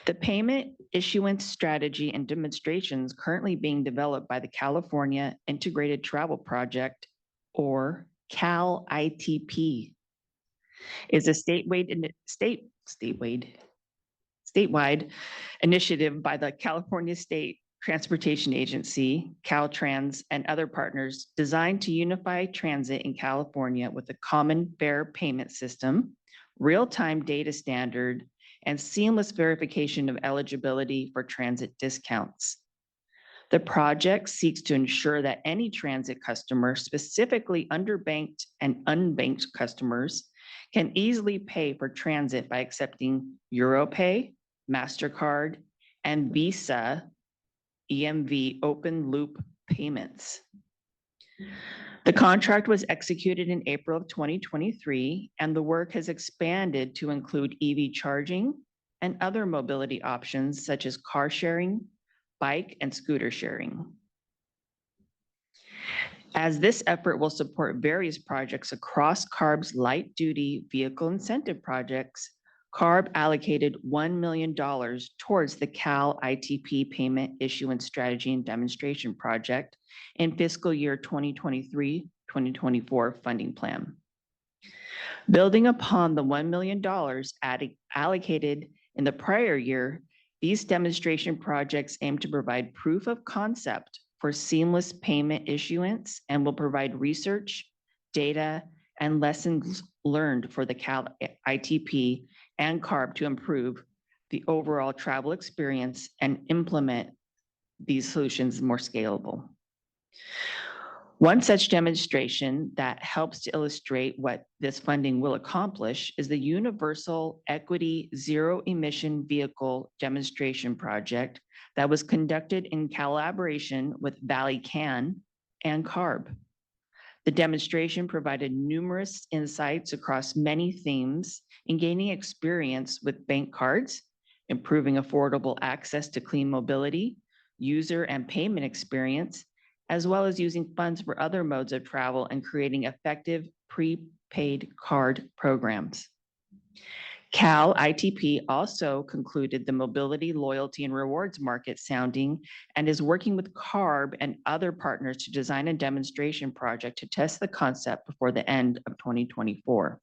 The payment issuance strategy and demonstrations currently being developed by the California Integrated Travel Project, or CAL-ITP, is a statewide initiative by the California State Transportation Agency, Caltrans, and other partners designed to unify transit in California with a common fare payment system, real-time data standard, and seamless verification of eligibility for transit discounts. The project seeks to ensure that any transit customer, specifically underbanked and unbanked customers, can easily pay for transit by accepting EuroPay, MasterCard, and Visa EMV open loop payments. The contract was executed in April of 2023, and the work has expanded to include EV charging and other mobility options such as car sharing, bike and scooter sharing. As this effort will support various projects across CARB's light-duty vehicle incentive projects, CARB allocated $1 million towards the CAL-ITP payment issuance strategy and demonstration project in fiscal year 2023-2024 funding plan. Building upon the $1 million allocated in the prior year, these demonstration projects aim to provide proof of concept for seamless payment issuance and will provide research, data, and lessons learned for the CAL-ITP and CARB to improve the overall travel experience and implement these solutions more scalable. One such demonstration that helps to illustrate what this funding will accomplish is the Universal Equity Zero Emission Vehicle Demonstration Project that was conducted in collaboration with Valley Can and CARB. The demonstration provided numerous insights across many themes in gaining experience with bank cards, improving affordable access to clean mobility, user and payment experience, as well as using funds for other modes of travel and creating effective prepaid card programs. CAL-ITP also concluded the mobility, loyalty, and rewards market sounding and is working with CARB and other partners to design a demonstration project to test the concept before the end of 2024.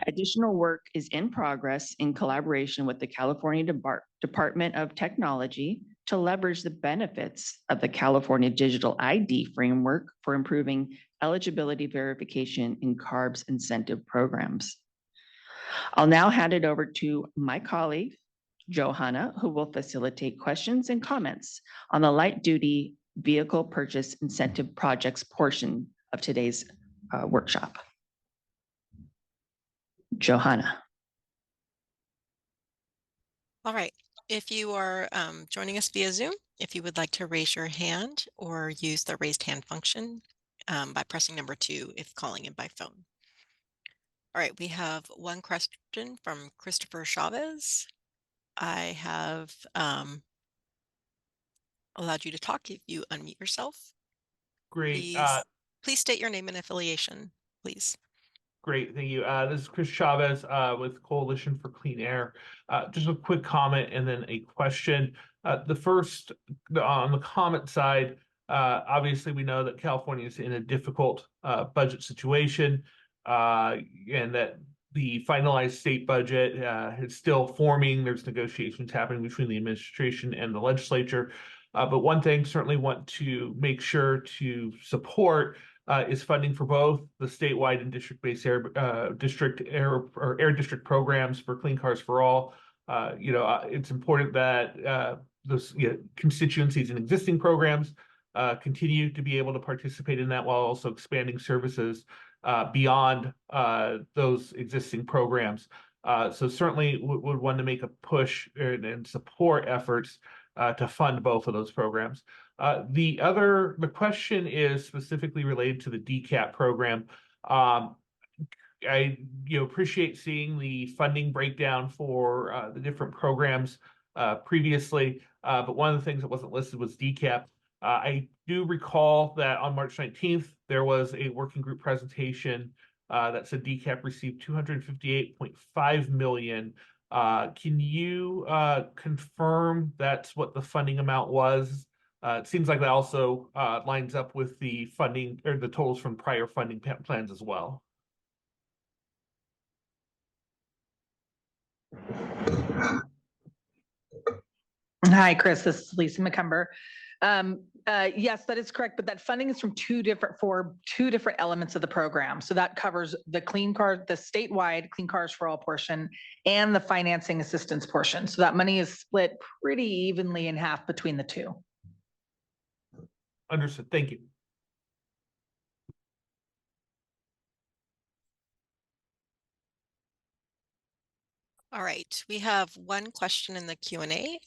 Additional work is in progress in collaboration with the California Department of Technology to leverage the benefits of the California Digital ID framework for improving eligibility verification in CARB's incentive programs. I'll now hand it over to my colleague, Johanna, who will facilitate questions and comments on the light-duty vehicle purchase incentive projects portion of today's workshop. Johanna. All right. If you are joining us via Zoom, if you would like to raise your hand or use the raised hand function by pressing number 2 if calling in by phone. All right, we have one question from Christopher Chavez. I have allowed you to talk if you unmute yourself. Great. Please state your name and affiliation, please. Great, thank you. This is Chris Chavez with Coalition for Clean Air. Just a quick comment and then a question. The first, on the comment side, obviously we know that California is in a difficult budget situation and that the finalized state budget is still forming. There's negotiations happening between the administration and the legislature. But one thing certainly want to make sure to support is funding for both the statewide and district-based air district programs for Clean Cars for All. It's important that those constituencies and existing programs continue to be able to participate in that while also expanding services beyond those existing programs. So certainly would want to make a push and support efforts to fund both of those programs. The question is specifically related to the DCAP program. I appreciate seeing the funding breakdown for the different programs previously, but one of the things that wasn't listed was DCAP. I do recall that on March 19th, there was a working group presentation that said DCAP received $258.5 million. Can you confirm that's what the funding amount was? It seems like that also lines up with the funding or the totals from prior funding plans as well. Hi, Chris. This is Lisa McCumber. Yes, that is correct, but that funding is from two different elements of the program. So that covers the statewide Clean Cars for All portion and the financing assistance portion. So that money is split pretty evenly in half between the two. Understood. Thank you. All right, we have one question in the Q&A.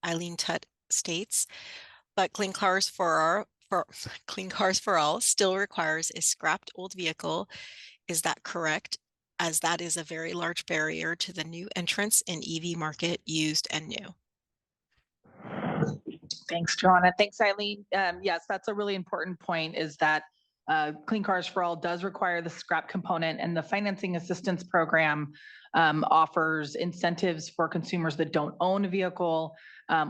Eileen Tutt states, but Clean Cars for All still requires a scrapped old vehicle. Is that correct? As that is a very large barrier to the new entrants in EV market, used and new. Thanks, Joanna. Thanks, Eileen. Yes, that's a really important point, is that Clean Cars for All does require the scrap component, and the financing assistance program offers incentives for consumers that don't own a vehicle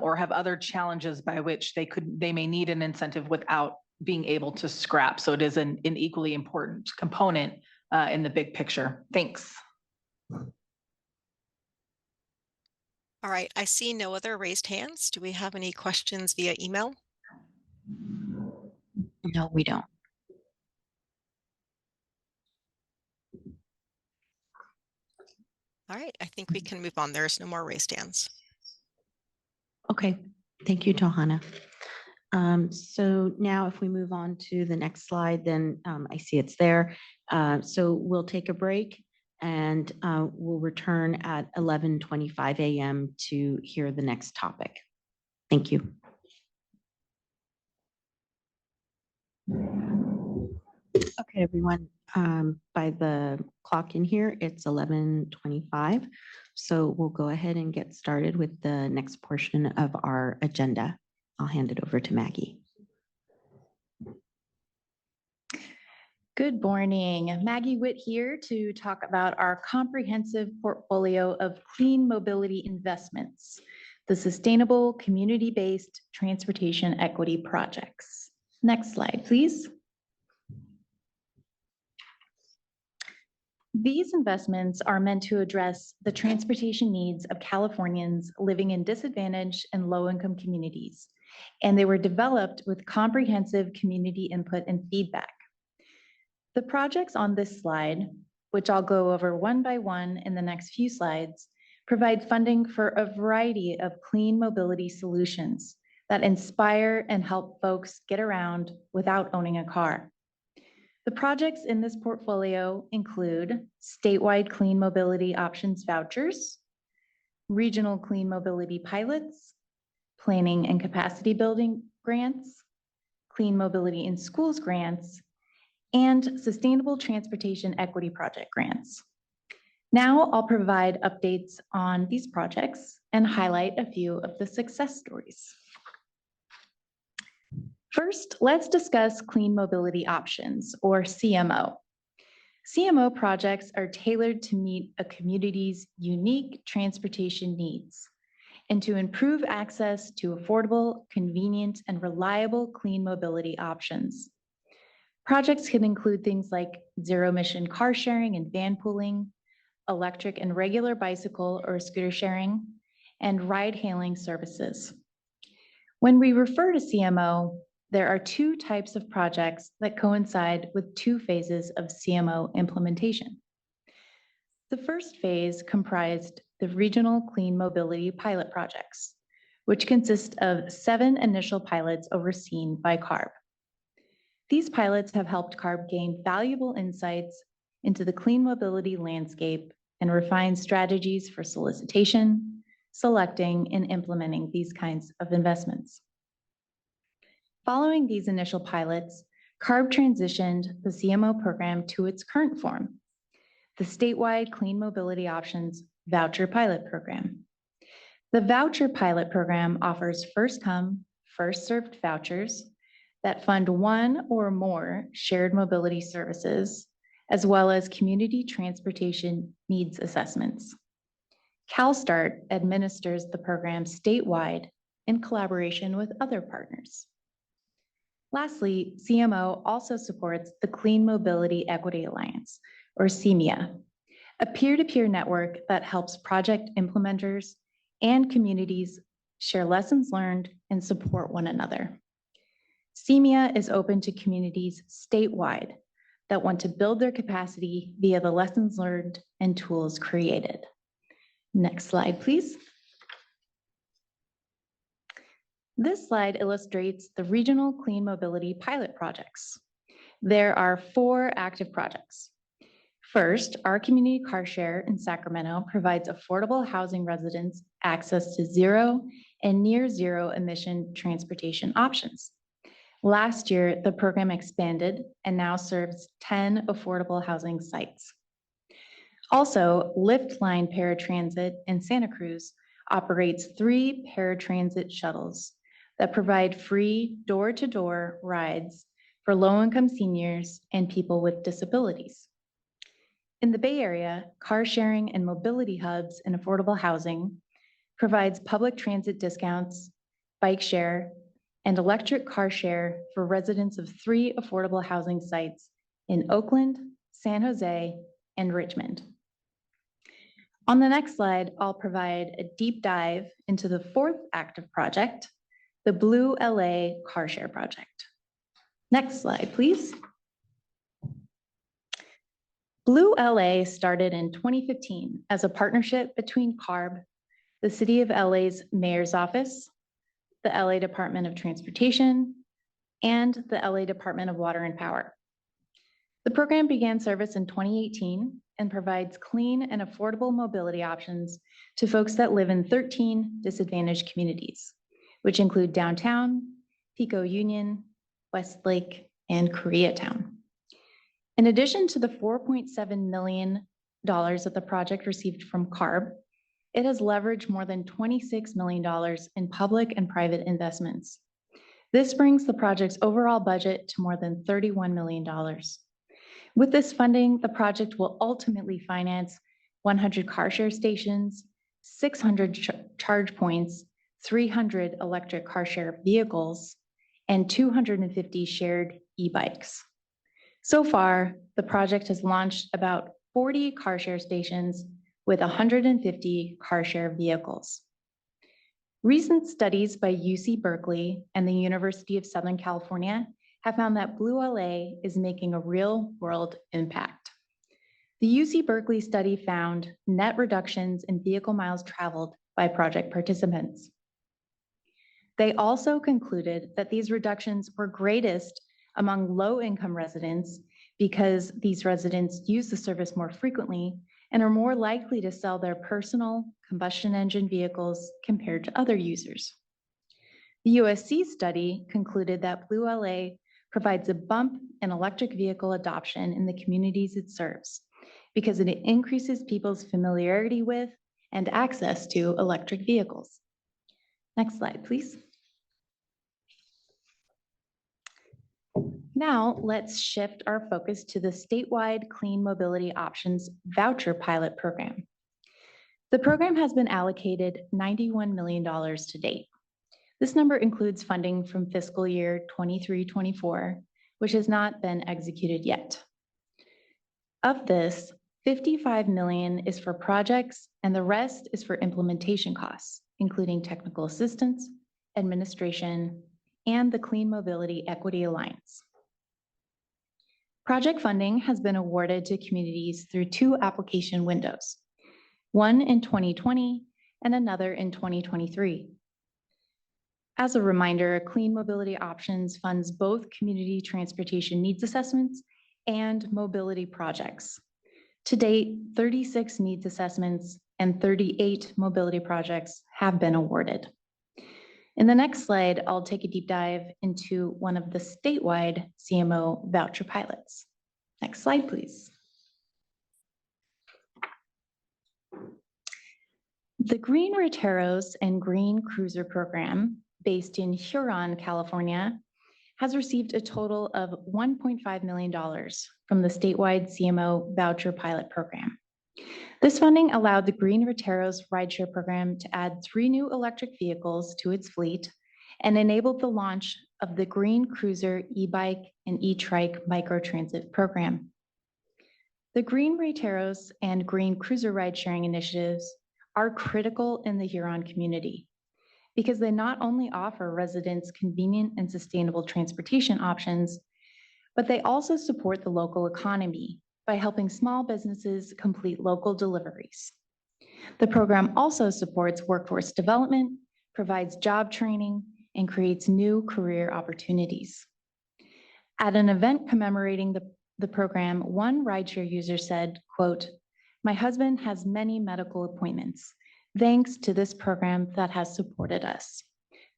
or have other challenges by which they may need an incentive without being able to scrap. So it is an equally important component in the big picture. Thanks. All right, I see no other raised hands. Do we have any questions via email? No, we don't. All right, I think we can move on. There's no more raised hands. Okay, thank you, Johanna. So now if we move on to the next slide, then I see it's there. So we'll take a break and we'll return at 11:25 a.m. to hear the next topic. Thank you. Okay, everyone, by the clock in here, it's 11:25. So we'll go ahead and get started with the next portion of our agenda. I'll hand it over to Maggie. Good morning. Maggie Witt here to talk about our comprehensive portfolio of clean mobility investments, the sustainable community-based transportation equity projects. Next slide, please. These investments are meant to address the transportation needs of Californians living in disadvantaged and low-income communities, and they were developed with comprehensive community input and feedback. The projects on this slide which I'll go over one by one in the next few slides, provide funding for a variety of clean mobility solutions that inspire and help folks get around without owning a car. The projects in this portfolio include statewide clean mobility options vouchers, regional clean mobility pilots, planning and capacity building grants, clean mobility in schools grants, and sustainable transportation equity project grants. Now I'll provide updates on these projects and highlight a few of the success stories. First, let's discuss clean mobility options, or CMO. CMO projects are tailored to meet a community's unique transportation needs and to improve access to affordable, convenient, and reliable clean mobility options. Projects can include things like zero-emission car sharing and van pooling, electric and regular bicycle or scooter sharing, and ride-hailing services. When we refer to CMO, there are two types of projects that coincide with two phases of CMO implementation. The first phase comprised the regional clean mobility pilot projects, which consist of 7 initial pilots overseen by CARB. These pilots have helped CARB gain valuable insights into the clean mobility landscape and refine strategies for solicitation, selecting, and implementing these kinds of investments. Following these initial pilots, CARB transitioned the CMO program to its current form, the statewide Clean Mobility Options Voucher Pilot Program. The Voucher Pilot Program offers first-come, first-served vouchers that fund one or more shared mobility services, as well as community transportation needs assessments. CalSTART administers the program statewide in collaboration with other partners. Lastly, CMO also supports the Clean Mobility Equity Alliance, or CMEA, a peer-to-peer network that helps project implementers and communities share lessons learned and support one another. CMEA is open to communities statewide that want to build their capacity via the lessons learned and tools created. Next slide, please. This slide illustrates the regional clean mobility pilot projects. There are 4 active projects. First, our community car share in Sacramento provides affordable housing residents access to zero and near zero emission transportation options. Last year, the program expanded and now serves 10 affordable housing sites. Also, Lift Line Paratransit in Santa Cruz operates 3 paratransit shuttles that provide free door-to-door rides for low-income seniors and people with disabilities. In the Bay Area, car sharing and mobility hubs in affordable housing provides public transit discounts, bike share, and electric car share for residents of 3 affordable housing sites in Oakland, San Jose, and Richmond. On the next slide, I'll provide a deep dive into the 4th active project, the Blue LA Car Share Project. Next slide, please. Blue LA started in 2015 as a partnership between CARB, the City of LA's Mayor's Office, the LA Department of Transportation, and the LA Department of Water and Power. The program began service in 2018 and provides clean and affordable mobility options to folks that live in 13 disadvantaged communities, which include downtown, Pico Union, Westlake, and Koreatown. In addition to the $4.7 million that the project received from CARB, it has leveraged more than $26 million in public and private investments. This brings the project's overall budget to more than $31 million. With this funding, the project will ultimately finance 100 car share stations, 600 charge points, 300 electric car share vehicles, and 250 shared e-bikes. So far, the project has launched about 40 car share stations with 150 car share vehicles. Recent studies by UC Berkeley and the University of Southern California have found that Blue LA is making a real-world impact. The UC Berkeley study found net reductions in vehicle miles traveled by project participants. They also concluded that these reductions were greatest among low-income residents because these residents use the service more frequently and are more likely to sell their personal combustion engine vehicles compared to other users. The USC study concluded that Blue LA provides a bump in electric vehicle adoption in the communities it serves because it increases people's familiarity with and access to electric vehicles. Next slide, please. Now, let's shift our focus to the statewide Clean Mobility Options Voucher Pilot Program. The program has been allocated $91 million to date. This number includes funding from fiscal year 23-24, which has not been executed yet. Of this, $55 million is for projects, and the rest is for implementation costs, including technical assistance, administration, and the Clean Mobility Equity Alliance. Project funding has been awarded to communities through 2 application windows, one in 2020 and another in 2023. As a reminder, Clean Mobility Options funds both community transportation needs assessments and mobility projects. To date, 36 needs assessments and 38 mobility projects have been awarded. In the next slide, I'll take a deep dive into one of the statewide CMO voucher pilots. Next slide, please. The Green Rateros and Green Cruiser program, based in Huron, California, has received a total of $1.5 million from the statewide CMO voucher pilot program. This funding allowed the Green Rateros rideshare program to add 3 new electric vehicles to its fleet and enabled the launch of the Green Cruiser e-bike and e-trike microtransit program. The Green Rateros and Green Cruiser ride-sharing initiatives are critical in the Huron community because they not only offer residents convenient and sustainable transportation options, but they also support the local economy by helping small businesses complete local deliveries. The program also supports workforce development, provides job training, and creates new career opportunities. At an event commemorating the program, one rideshare user said, quote, "My husband has many medical appointments, thanks to this program that has supported us.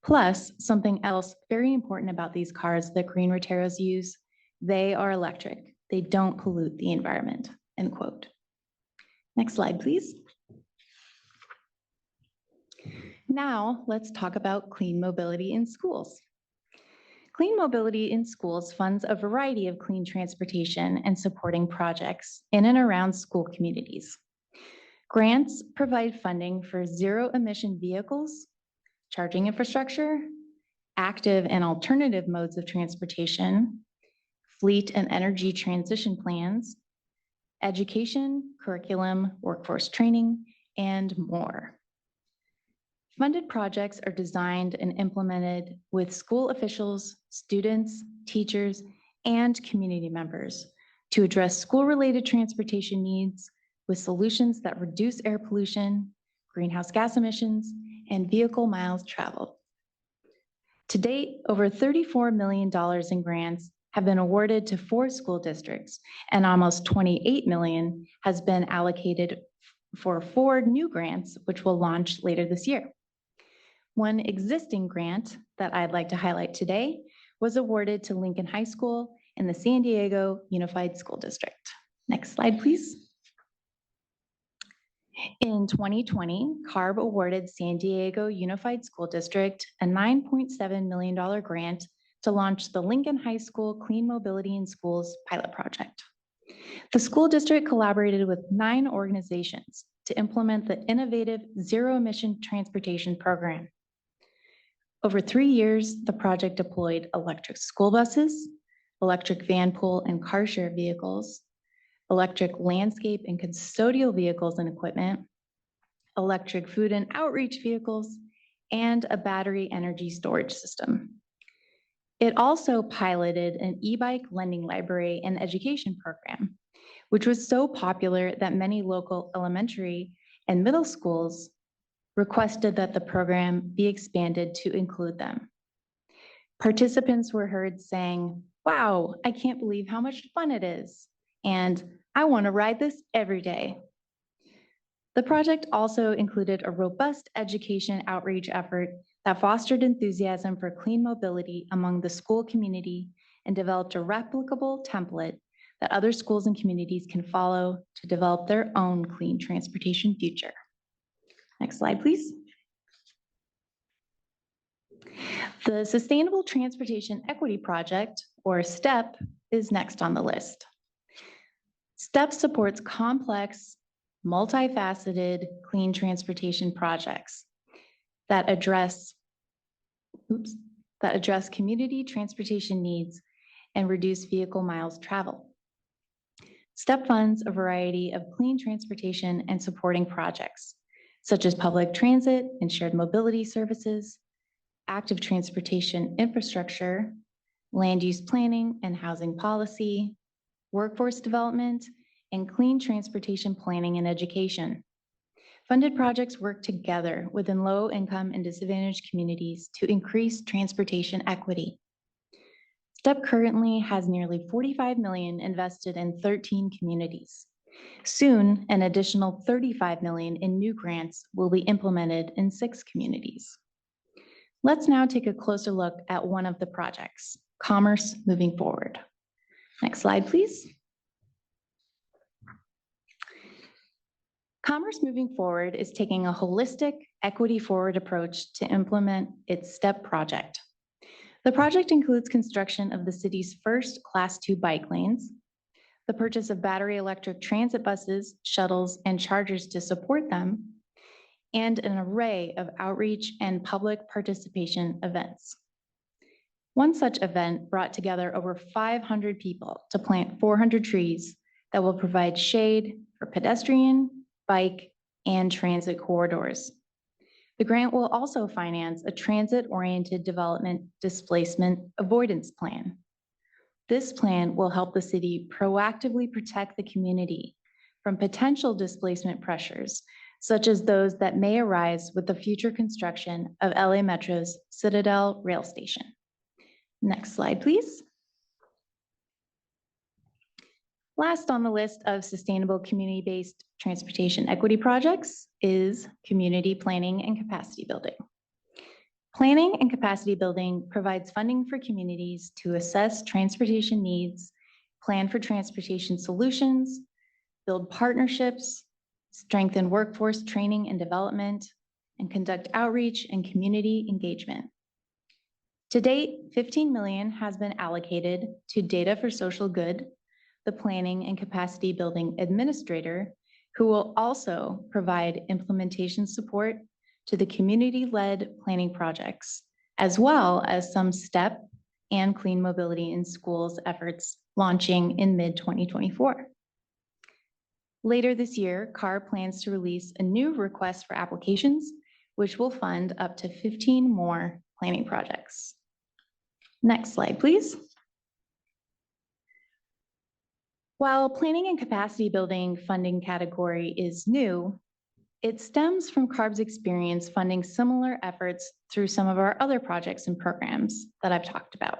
Plus, something else very important about these cars that Green Rateros use, they are electric. They don't pollute the environment," end quote. Next slide, please. Now, let's talk about clean mobility in schools. Clean Mobility in Schools funds a variety of clean transportation and supporting projects in and around school communities. Grants provide funding for zero-emission vehicles, charging infrastructure, active and alternative modes of transportation, fleet and energy transition plans, education, curriculum, workforce training, and more. Funded projects are designed and implemented with school officials, students, teachers, and community members to address school-related transportation needs with solutions that reduce air pollution, greenhouse gas emissions, and vehicle miles traveled. To date, over $34 million in grants have been awarded to 4 school districts, and almost $28 million has been allocated for 4 new grants, which will launch later this year. One existing grant that I'd like to highlight today was awarded to Lincoln High School in the San Diego Unified School District. Next slide, please. In 2020, CARB awarded San Diego Unified School District a $9.7 million grant to launch the Lincoln High School Clean Mobility in Schools pilot project. The school district collaborated with 9 organizations to implement the innovative zero-emission transportation program. Over 3 years, the project deployed electric school buses, electric van pool and car share vehicles, electric landscape and custodial vehicles and equipment, electric food and outreach vehicles, and a battery energy storage system. It also piloted an e-bike lending library and education program, which was so popular that many local elementary and middle schools requested that the program be expanded to include them. Participants were heard saying, "Wow, I can't believe how much fun it is," and "I want to ride this every day." The project also included a robust education outreach effort that fostered enthusiasm for clean mobility among the school community and developed a replicable template that other schools and communities can follow to develop their own clean transportation future. Next slide, please. The Sustainable Transportation Equity Project, or STEP, is next on the list. STEP supports complex, multifaceted clean transportation projects that address community transportation needs and reduce vehicle miles traveled. STEP funds a variety of clean transportation and supporting projects, such as public transit and shared mobility services, active transportation infrastructure, land use planning and housing policy, workforce development, and clean transportation planning and education. Funded projects work together within low-income and disadvantaged communities to increase transportation equity. STEP currently has nearly $45 million invested in 13 communities. Soon, an additional $35 million in new grants will be implemented in 6 communities. Let's now take a closer look at one of the projects, Commerce Moving Forward. Next slide, please. Commerce Moving Forward is taking a holistic, equity-forward approach to implement its STEP project. The project includes construction of the city's first Class 2 bike lanes, the purchase of battery electric transit buses, shuttles, and chargers to support them, and an array of outreach and public participation events. One such event brought together over 500 people to plant 400 trees that will provide shade for pedestrian, bike, and transit corridors. The grant will also finance a transit-oriented development displacement avoidance plan. This plan will help the city proactively protect the community from potential displacement pressures, such as those that may arise with the future construction of LA Metro's Citadel Rail Station. Next slide, please. Last on the list of sustainable community-based transportation equity projects is community planning and capacity building. Planning and capacity building provides funding for communities to assess transportation needs, plan for transportation solutions, build partnerships, strengthen workforce training and development, and conduct outreach and community engagement. To date, $15 million has been allocated to Data for Social Good, the planning and capacity building administrator, who will also provide implementation support to the community-led planning projects, as well as some STEP and clean mobility in schools efforts launching in mid-2024. Later this year, CAR plans to release a new request for applications, which will fund up to 15 more planning projects. Next slide, please. While planning and capacity building funding category is new, it stems from CARB's experience funding similar efforts through some of our other projects and programs that I've talked about.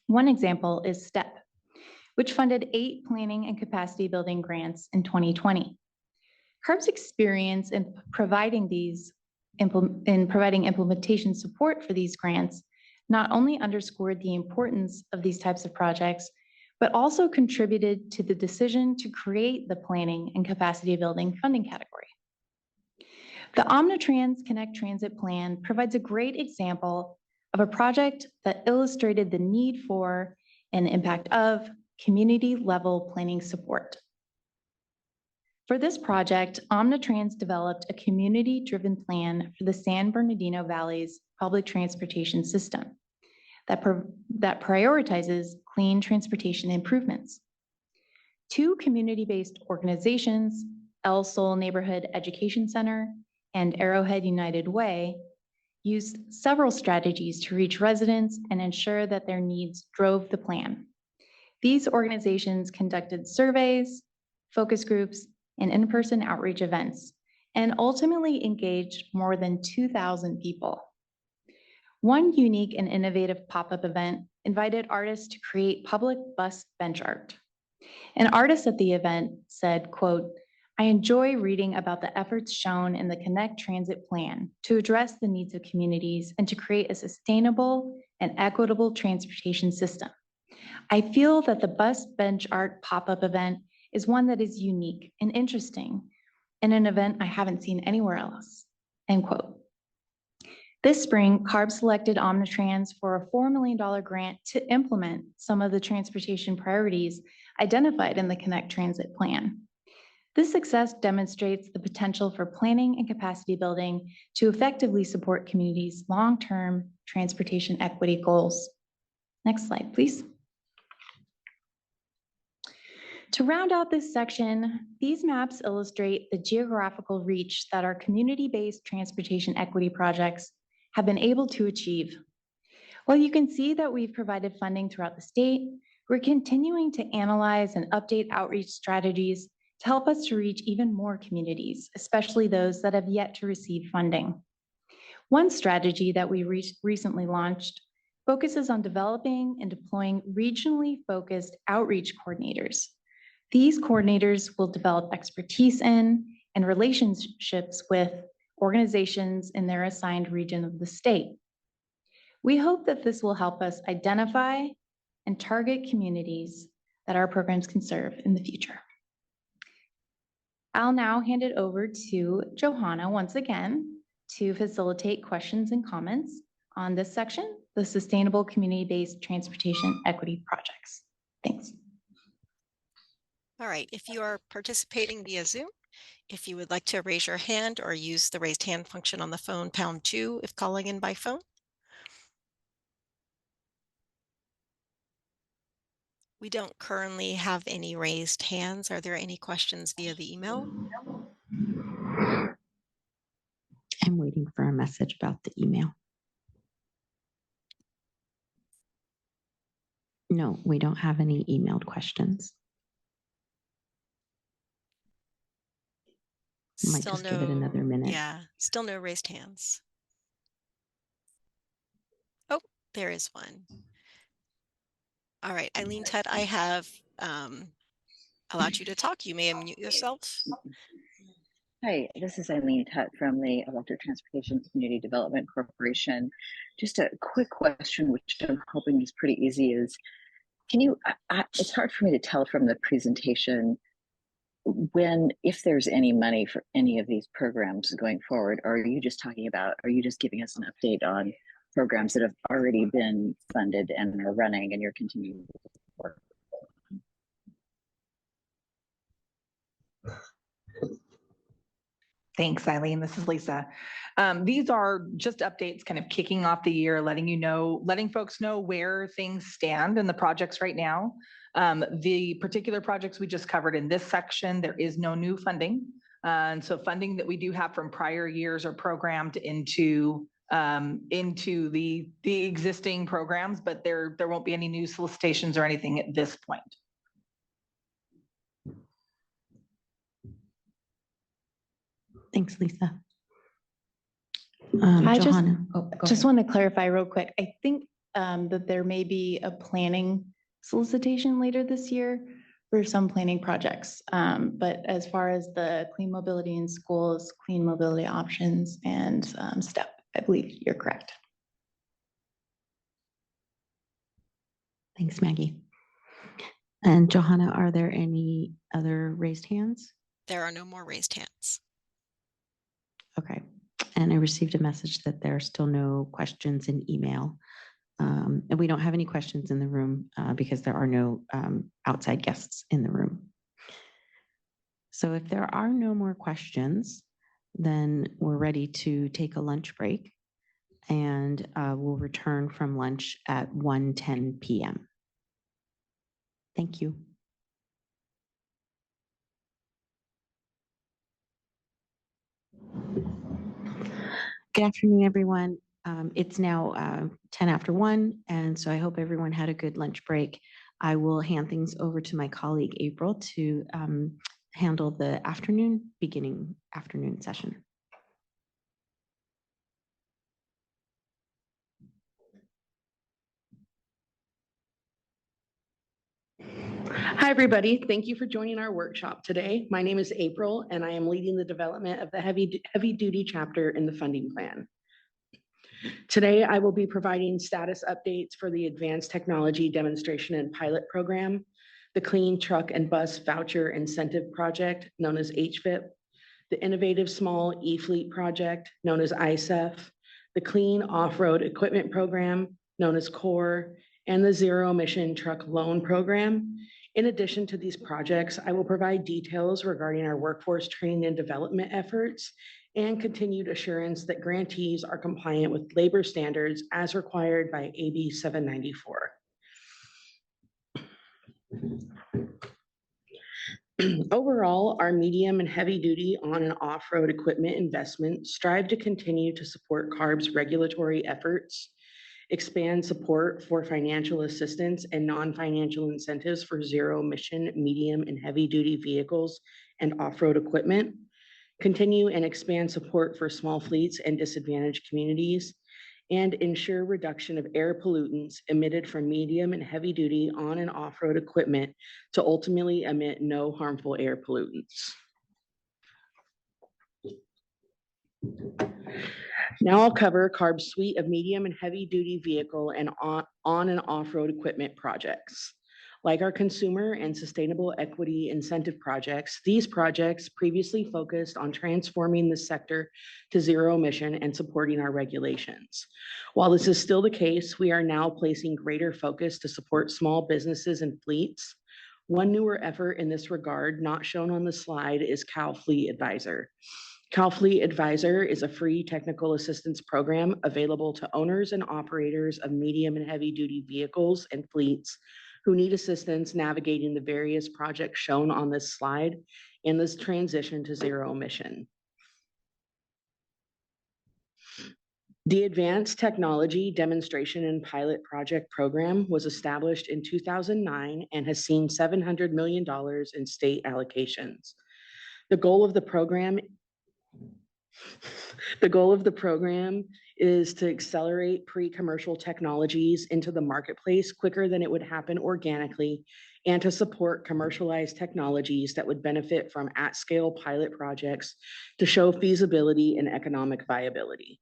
One example is STEP, which funded 8 planning and capacity building grants in 2020. CARB's experience in providing implementation support for these grants not only underscored the importance of these types of projects, but also contributed to the decision to create the planning and capacity building funding category. The Omnitrans Connect Transit Plan provides a great example of a project that illustrated the need for and impact of community-level planning support. For this project, Omnitrans developed a community-driven plan for the San Bernardino Valley's public transportation system that prioritizes clean transportation improvements. 2 community-based organizations, El Sol Neighborhood Education Center and Arrowhead United Way, used several strategies to reach residents and ensure that their needs drove the plan. These organizations conducted surveys, focus groups, and in-person outreach events, and ultimately engaged more than 2,000 people. One unique and innovative pop-up event invited artists to create public bus bench art. An artist at the event said, quote, "I enjoy reading about the efforts shown in the Connect Transit Plan to address the needs of communities and to create a sustainable and equitable transportation system. I feel that the bus bench art pop-up event is one that is unique and interesting and an event I haven't seen anywhere else," end quote. This spring, CARB selected Omnitrans for a $4 million grant to implement some of the transportation priorities identified in the Connect Transit Plan. This success demonstrates the potential for planning and capacity building to effectively support communities' long-term transportation equity goals. Next slide, please. To round out this section, these maps illustrate the geographical reach that our community-based transportation equity projects have been able to achieve. While you can see that we've provided funding throughout the state, we're continuing to analyze and update outreach strategies to help us to reach even more communities, especially those that have yet to receive funding. One strategy that we recently launched focuses on developing and deploying regionally focused outreach coordinators. These coordinators will develop expertise in and relationships with organizations in their assigned region of the state. We hope that this will help us identify and target communities that our programs can serve in the future. I'll now hand it over to Johanna once again to facilitate questions and comments on this section, the Sustainable Community-Based Transportation Equity Projects. Thanks. All right, if you are participating via Zoom, if you would like to raise your hand or use the raised hand function on the phone, #2 if calling in by phone. We don't currently have any raised hands. Are there any questions via the email? I'm waiting for a message about the email. No, we don't have any emailed questions. Might Still just give it another minute. Yeah, still no raised hands. Oh, there is one. All right, Eileen Tutt, I have allowed you to talk. You may unmute yourself. Hi, this is Eileen Tutt from the Electric Transportation Community Development Corporation. Just a quick question, which I'm hoping is pretty easy, is can you, it's hard for me to tell from the presentation if there's any money for any of these programs going forward, or are you just giving us an update on programs that have already been funded and are running and you're continuing to work? Thanks, Eileen. This is Lisa. These are just updates kind of kicking off the year, letting folks know where things stand in the projects right now. The particular projects we just covered in this section, there is no new funding. And so funding that we do have from prior years are programmed into the existing programs, but there won't be any new solicitations or anything at this point. Thanks, Lisa. I Johanna. just want to clarify real quick. I think that there may be a planning solicitation later this year for some planning projects. But as far as the clean mobility in schools, clean mobility options, and STEP, I believe you're correct. Thanks, Maggie. And Johanna, are there any other raised hands? There are no more raised hands. Okay. And I received a message that there are still no questions in email. And we don't have any questions in the room because there are no outside guests in the room. So if there are no more questions, then we're ready to take a lunch break, and we'll return from lunch at 1:10 p.m. Thank you. Good afternoon, everyone. It's now 10 after 1, and so I hope everyone had a good lunch break. I will hand things over to my colleague April to handle the beginning afternoon session. Hi, everybody. Thank you for joining our workshop today. My name is April, and I am leading the development of the heavy duty chapter in the funding plan. Today, I will be providing status updates for the Advanced Technology Demonstration and Pilot Program, the Clean Truck and Bus Voucher Incentive Project, known as HVIP, the Innovative Small E-Fleet Project, known as ISEF, the Clean Off-Road Equipment Program, known as CORE, and the Zero Emission Truck Loan Program. In addition to these projects, I will provide details regarding our workforce training and development efforts and continued assurance that grantees are compliant with labor standards as required by AB 794. Overall, our medium and heavy duty on and off-road equipment investments strive to continue to support CARB's regulatory efforts, expand support for financial assistance and non-financial incentives for zero emission, medium and heavy duty vehicles and off-road equipment, continue and expand support for small fleets and disadvantaged communities, and ensure reduction of air pollutants emitted from medium and heavy duty on and off-road equipment to ultimately emit no harmful air pollutants. Now I'll cover CARB's suite of medium and heavy duty vehicle and on and off-road equipment projects. Like our consumer and sustainable equity incentive projects, these projects previously focused on transforming the sector to zero emission and supporting our regulations. While this is still the case, we are now placing greater focus to support small businesses and fleets. One newer effort in this regard, not shown on the slide, is Cal Fleet Advisor. Cal Fleet Advisor is a free technical assistance program available to owners and operators of medium and heavy duty vehicles and fleets who need assistance navigating the various projects shown on this slide in this transition to zero emission. The Advanced Technology Demonstration and Pilot Project Program was established in 2009 and has seen $700 million in state allocations. The goal of the program is to accelerate pre-commercial technologies into the marketplace quicker than it would happen organically, and to support commercialized technologies that would benefit from at-scale pilot projects to show feasibility and economic viability.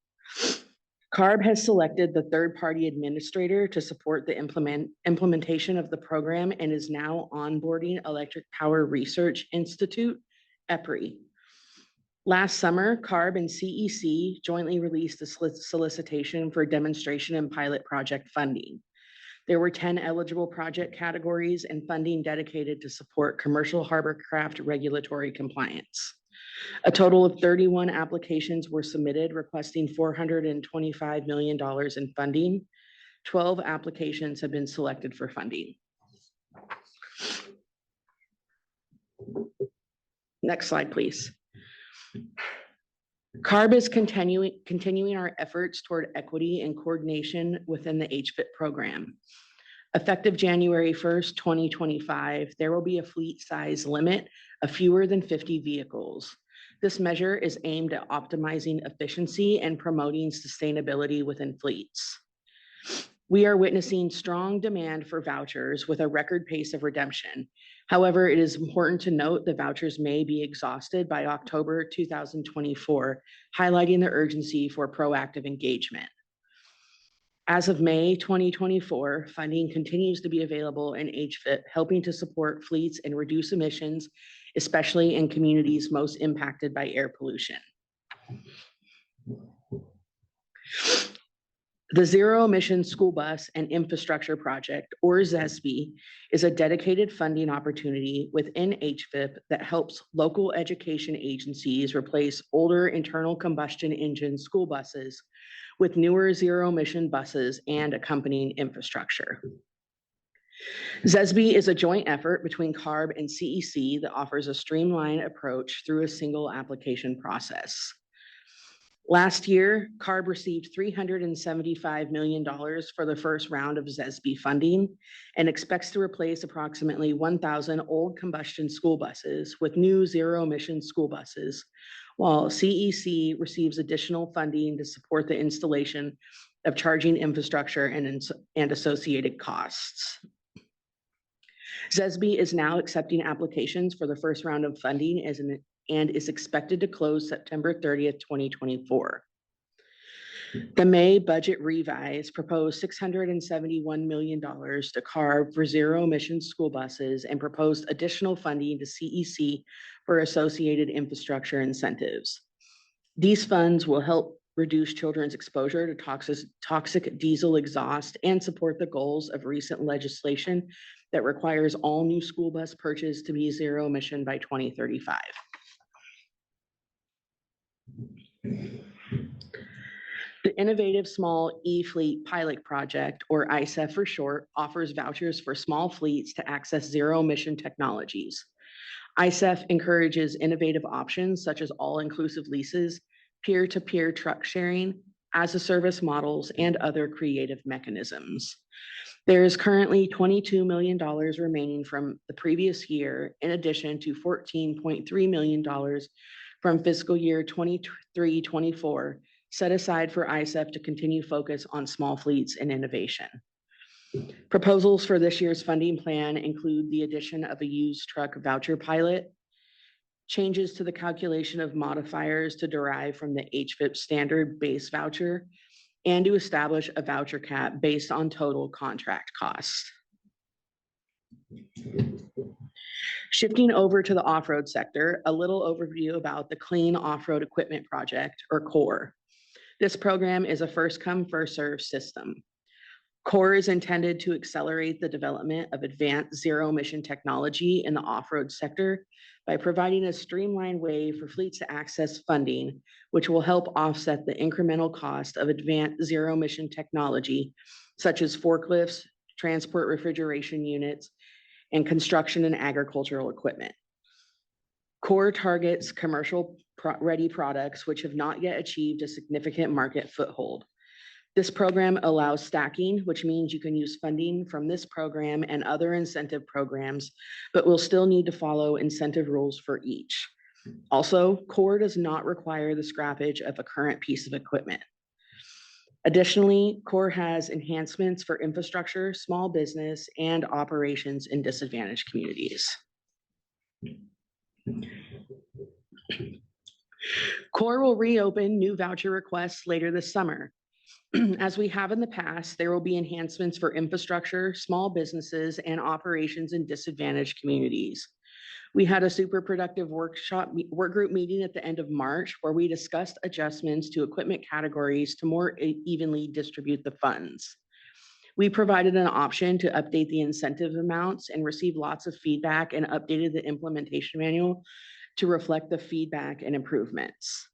CARB has selected the third-party administrator to support the implementation of the program and is now onboarding Electric Power Research Institute, EPRI. Last summer, CARB and CEC jointly released a solicitation for demonstration and pilot project funding. There were 10 eligible project categories and funding dedicated to support commercial hovercraft regulatory compliance. A total of 31 applications were submitted requesting $425 million in funding. 12 applications have been selected for funding. Next slide, please. CARB is continuing our efforts toward equity and coordination within the HVIP program. Effective January 1st, 2025, there will be a fleet size limit of fewer than 50 vehicles. This measure is aimed at optimizing efficiency and promoting sustainability within fleets. We are witnessing strong demand for vouchers with a record pace of redemption. However, it is important to note the vouchers may be exhausted by October 2024, highlighting the urgency for proactive engagement. As of May 2024, funding continues to be available in HVIP, helping to support fleets and reduce emissions, especially in communities most impacted by air pollution. The Zero Emission School Bus and Infrastructure Project, or ZESB, is a dedicated funding opportunity within HVIP that helps local education agencies replace older internal combustion engine school buses with newer zero-emission buses and accompanying infrastructure. ZESB is a joint effort between CARB and CEC that offers a streamlined approach through a single application process. Last year, CARB received $375 million for the first round of ZESB funding and expects to replace approximately 1,000 old combustion school buses with new zero-emission school buses, while CEC receives additional funding to support the installation of charging infrastructure and associated costs. ZESB is now accepting applications for the first round of funding and is expected to close September 30th, 2024. The May budget revise proposed $671 million to CARB for zero-emission school buses and proposed additional funding to CEC for associated infrastructure incentives. These funds will help reduce children's exposure to toxic diesel exhaust and support the goals of recent legislation that requires all new school bus purchase to be zero emission by 2035. The Innovative Small E-Fleet Pilot Project, or ISEF for short, offers vouchers for small fleets to access zero-emission technologies. ISEF encourages innovative options such as all-inclusive leases, peer-to-peer truck sharing, as-a-service models, and other creative mechanisms. There is currently $22 million remaining from the previous year, in addition to $14.3 million from fiscal year 23-24, set aside for ISEF to continue focus on small fleets and innovation. Proposals for this year's funding plan include the addition of a used truck voucher pilot, changes to the calculation of modifiers to derive from the HVIP standard base voucher, and to establish a voucher cap based on total contract costs. Shifting over to the off-road sector, a little overview about the Clean Off-Road Equipment Project, or CORE. This program is a first-come, first-served system. CORE is intended to accelerate the development of advanced zero-emission technology in the off-road sector by providing a streamlined way for fleets to access funding, which will help offset the incremental cost of advanced zero-emission technology, such as forklifts, transport refrigeration units, and construction and agricultural equipment. CORE targets commercial-ready products which have not yet achieved a significant market foothold. This program allows stacking, which means you can use funding from this program and other incentive programs, but will still need to follow incentive rules for each. Also, CORE does not require the scrappage of a current piece of equipment. Additionally, CORE has enhancements for infrastructure, small business, and operations in disadvantaged communities. CORE will reopen new voucher requests later this summer. As we have in the past, there will be enhancements for infrastructure, small businesses, and operations in disadvantaged communities. We had a super productive work group meeting at the end of March where we discussed adjustments to equipment categories to more evenly distribute the funds. We provided an option to update the incentive amounts and received lots of feedback and updated the implementation manual to reflect the feedback and improvements.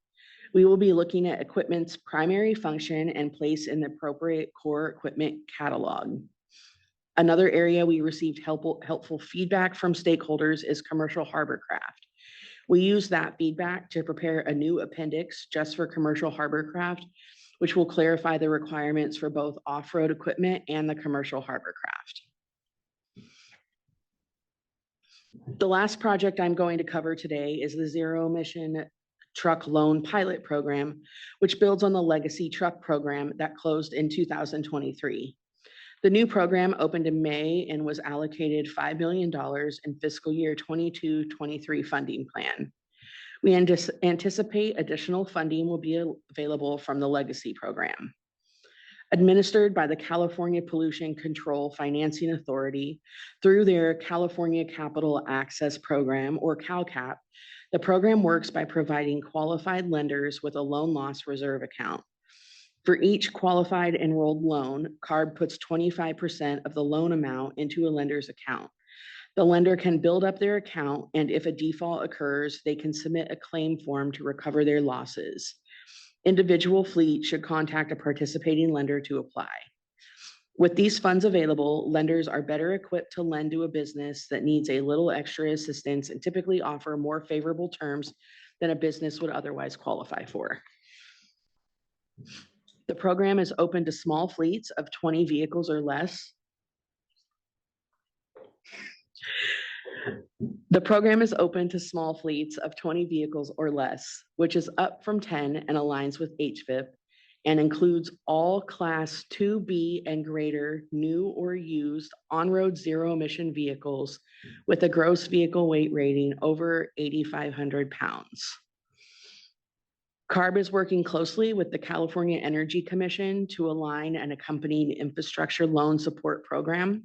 We will be looking at equipment's primary function and place in the appropriate CORE equipment catalog. Another area we received helpful feedback from stakeholders is commercial hovercraft. We use that feedback to prepare a new appendix just for commercial hovercraft, which will clarify the requirements for both off-road equipment and the commercial hovercraft. The last project I'm going to cover today is the Zero Emission Truck Loan Pilot Program, which builds on the legacy truck program that closed in 2023. The new program opened in May and was allocated $5 million in fiscal year 22-23 funding plan. We anticipate additional funding will be available from the legacy program. Administered by the California Pollution Control Financing Authority through their California Capital Access Program, or CalCAP, the program works by providing qualified lenders with a loan loss reserve account. For each qualified enrolled loan, CARB puts 25% of the loan amount into a lender's account. The lender can build up their account, and if a default occurs, they can submit a claim form to recover their losses. Individual fleets should contact a participating lender to apply. With these funds available, lenders are better equipped to lend to a business that needs a little extra assistance and typically offer more favorable terms than a business would otherwise qualify for. The program is open to small fleets of 20 vehicles or less. The program is open to small fleets of 20 vehicles or less, which is up from 10 and aligns with HVIP, and includes all Class 2B and greater new or used on-road zero-emission vehicles with a gross vehicle weight rating over 8,500 pounds. CARB is working closely with the California Energy Commission to align an accompanying infrastructure loan support program.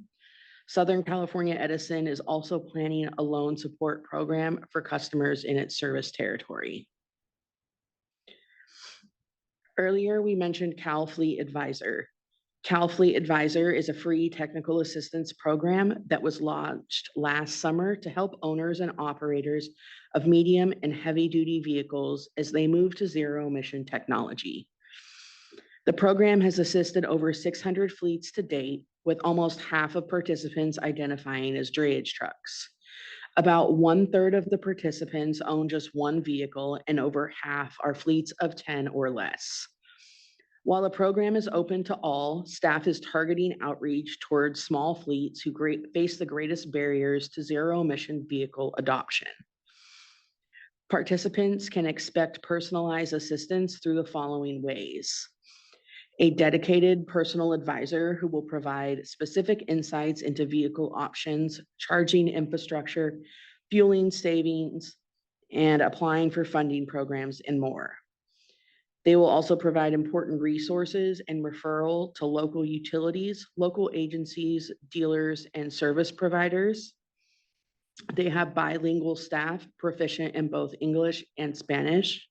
Southern California Edison is also planning a loan support program for customers in its service territory. Earlier, we mentioned Cal Fleet Advisor. Cal Fleet Advisor is a free technical assistance program that was launched last summer to help owners and operators of medium and heavy-duty vehicles as they move to zero-emission technology. The program has assisted over 600 fleets to date, with almost half of participants identifying as drayage trucks. About 1/3 of the participants own just one vehicle, and over half are fleets of 10 or less. While the program is open to all, staff is targeting outreach towards small fleets who face the greatest barriers to zero-emission vehicle adoption. Participants can expect personalized assistance through the following ways: a dedicated personal advisor who will provide specific insights into vehicle options, charging infrastructure, fueling savings, and applying for funding programs and more. They will also provide important resources and referral to local utilities, local agencies, dealers, and service providers. They have bilingual staff proficient in both English and Spanish.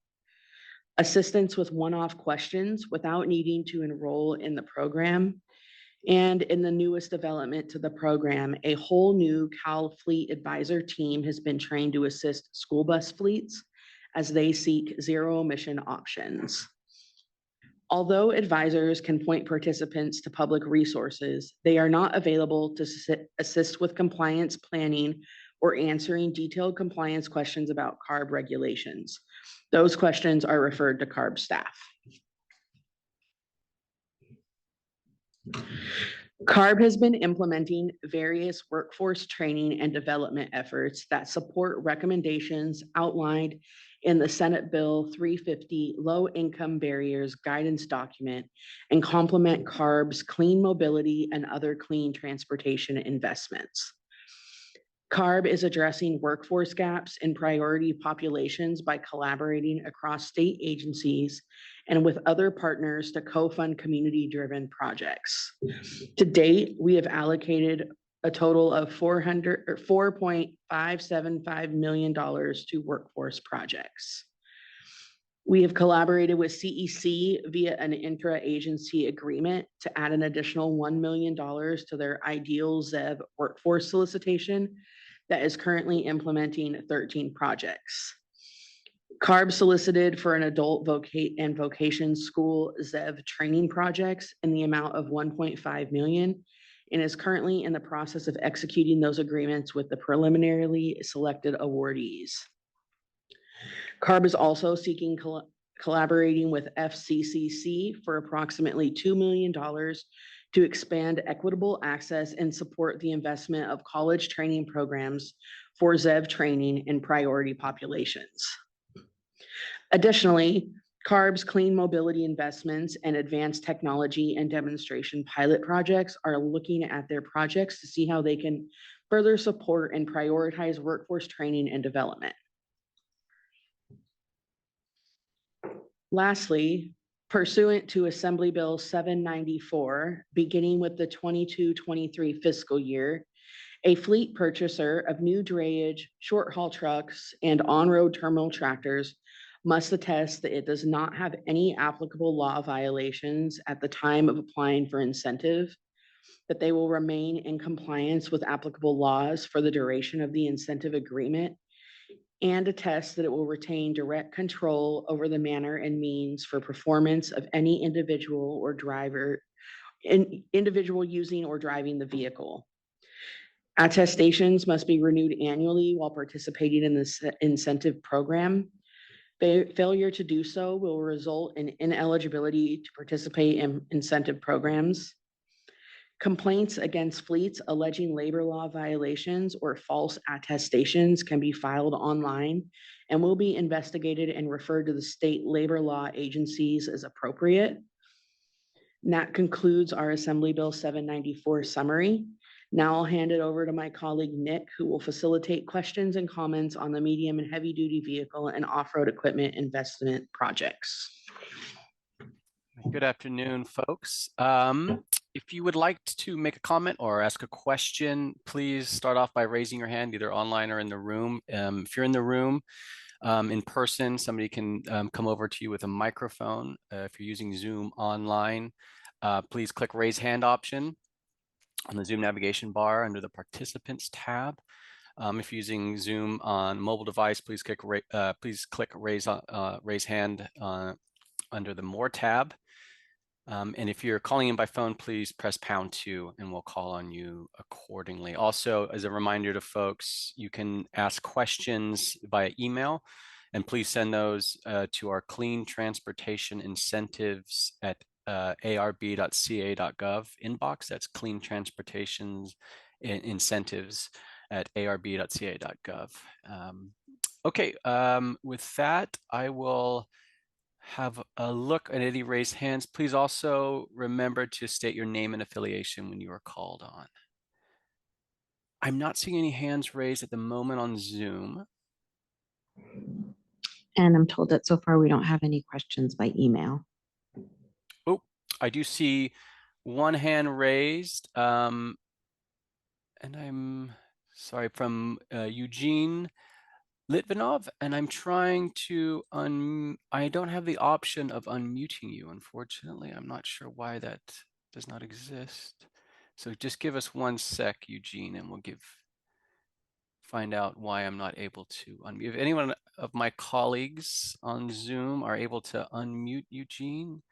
Assistance with one-off questions without needing to enroll in the program. And in the newest development to the program, a whole new Cal Fleet Advisor team has been trained to assist school bus fleets as they seek zero-emission options. Although advisors can point participants to public resources, they are not available to assist with compliance planning or answering detailed compliance questions about CARB regulations. Those questions are referred to CARB staff. CARB has been implementing various workforce training and development efforts that support recommendations outlined in the Senate Bill 350 Low Income Barriers Guidance Document and complement CARB's clean mobility and other clean transportation investments. CARB is addressing workforce gaps in priority populations by collaborating across state agencies and with other partners to co-fund community-driven projects. To date, we have allocated a total of $4.575 million to workforce projects. We have collaborated with CEC via an intra-agency agreement to add an additional $1 million to their Ideal ZEV workforce solicitation that is currently implementing 13 projects. CARB solicited for an adult and vocation school ZEV training projects in the amount of $1.5 million and is currently in the process of executing those agreements with the preliminarily selected awardees. CARB is also seeking collaborating with FCCC for approximately $2 million to expand equitable access and support the investment of college training programs for ZEV training in priority populations. Additionally, CARB's clean mobility investments and advanced technology and demonstration pilot projects are looking at their projects to see how they can further support and prioritize workforce training and development. Lastly, pursuant to Assembly Bill 794, beginning with the 22-23 fiscal year, a fleet purchaser of new drayage, short-haul trucks, and on-road terminal tractors must attest that it does not have any applicable law violations at the time of applying for incentive, that they will remain in compliance with applicable laws for the duration of the incentive agreement, and attest that it will retain direct control over the manner and means for performance of any individual using or driving the vehicle. Attestations must be renewed annually while participating in this incentive program. Failure to do so will result in ineligibility to participate in incentive programs. Complaints against fleets alleging labor law violations or false attestations can be filed online and will be investigated and referred to the state labor law agencies as appropriate. And that concludes our Assembly Bill 794 summary. Now I'll hand it over to my colleague, Nick, who will facilitate questions and comments on the medium and heavy duty vehicle and off-road equipment investment projects. Good afternoon, folks. If you would like to make a comment or ask a question, please start off by raising your hand, either online or in the room. If you're in the room in person, somebody can come over to you with a microphone. If you're using Zoom online, please click raise hand option on the Zoom navigation bar under the participants tab. If you're using Zoom on mobile device, please click raise hand under the more tab. And if you're calling in by phone, please press #2 and we'll call on you accordingly. Also, as a reminder to folks, you can ask questions via email, and please send those to our clean transportation incentives at arb.ca.gov inbox. That's clean transportation incentives at arb.ca.gov. Okay, with that, I will have a look at any raised hands. Please also remember to state your name and affiliation when you are called on. I'm not seeing any hands raised at the moment on Zoom. And I'm told that so far we don't have any questions by email. Oh, I do see one hand raised. And I'm sorry, from Eugene Litvinov, and I'm trying to I don't have the option of unmuting you, unfortunately. I'm not sure why that does not exist. So just give us 1 sec, Eugene, and we'll find out why I'm not able to unmute. If anyone of my colleagues on Zoom are able to unmute Eugene,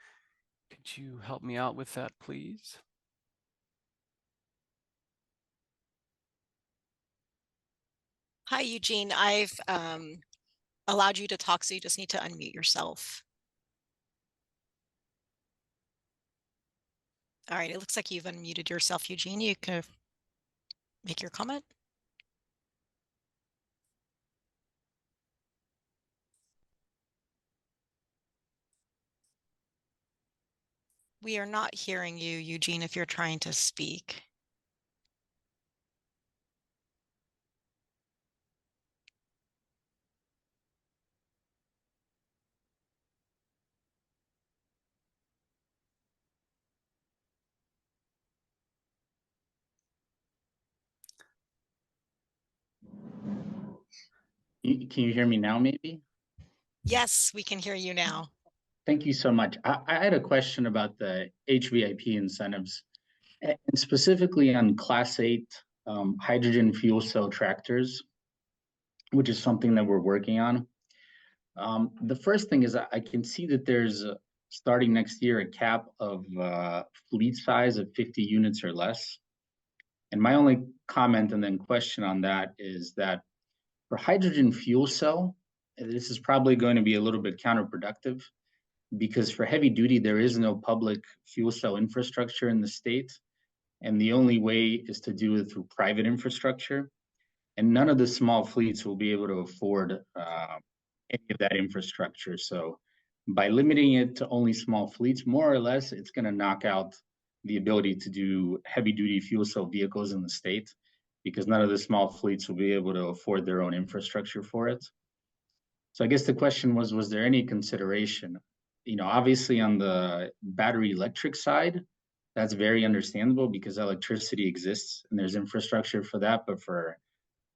could you help me out with that, please? Hi, Eugene. I've allowed you to talk, so you just need to unmute yourself. All right, it looks like you've unmuted yourself, Eugene. You can make your comment. We are not hearing you, Eugene, if you're trying to speak. Can you hear me now, maybe? Yes, we can hear you now. Thank you so much. I had a question about the HVIP incentives, and specifically on Class 8 hydrogen fuel cell tractors, which is something that we're working on. The first thing is I can see that there's, starting next year, a cap of fleet size of 50 units or less. And my only comment and then question on that is that for hydrogen fuel cell, this is probably going to be a little bit counterproductive, because for heavy duty, there is no public fuel cell infrastructure in the state. And the only way is to do it through private infrastructure. And none of the small fleets will be able to afford any of that infrastructure. So by limiting it to only small fleets, more or less, it's going to knock out the ability to do heavy duty fuel cell vehicles in the state, because none of the small fleets will be able to afford their own infrastructure for it. So I guess the question was there any consideration? You know, obviously on the battery electric side, that's very understandable because electricity exists and there's infrastructure for that. But for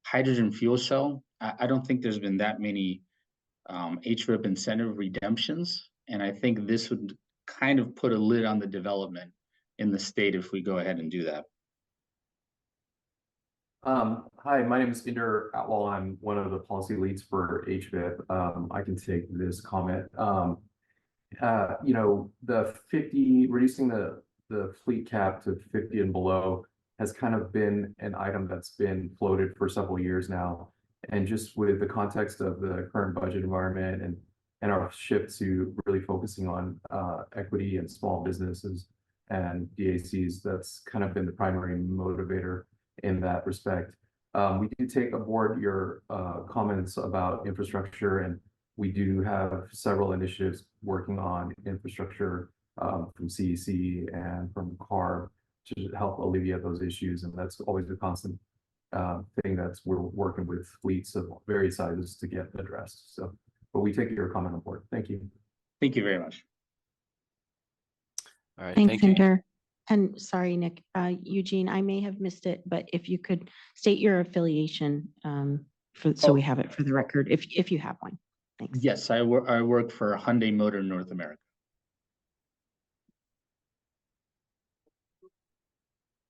hydrogen fuel cell, I don't think there's been that many HVIP incentive redemptions. And I think this would kind of put a lid on the development in the state if we go ahead and do that. Hi, my name is Inder Atwal. I'm one of the policy leads for HVIP. I can take this comment. You know, reducing the fleet cap to 50 and below has kind of been an item that's been floated for several years now. And just with the context of the current budget environment and and our shift to really focusing on equity and small businesses and DACs. That's kind of been the primary motivator in that respect. We do take aboard your comments about infrastructure, and we do have several initiatives working on infrastructure from CEC and from CAR to help alleviate those issues. And that's always a constant thing we're working with fleets of various sizes to get addressed. So, but we take your comment on board. Thank you. Thank you very much. All right, Thanks, thank you. Cinder. And sorry, Nick, Eugene, I may have missed it, but if you could state your affiliation so we have it for the record, if you have one. Thanks. Yes, I work for Hyundai Motor North America.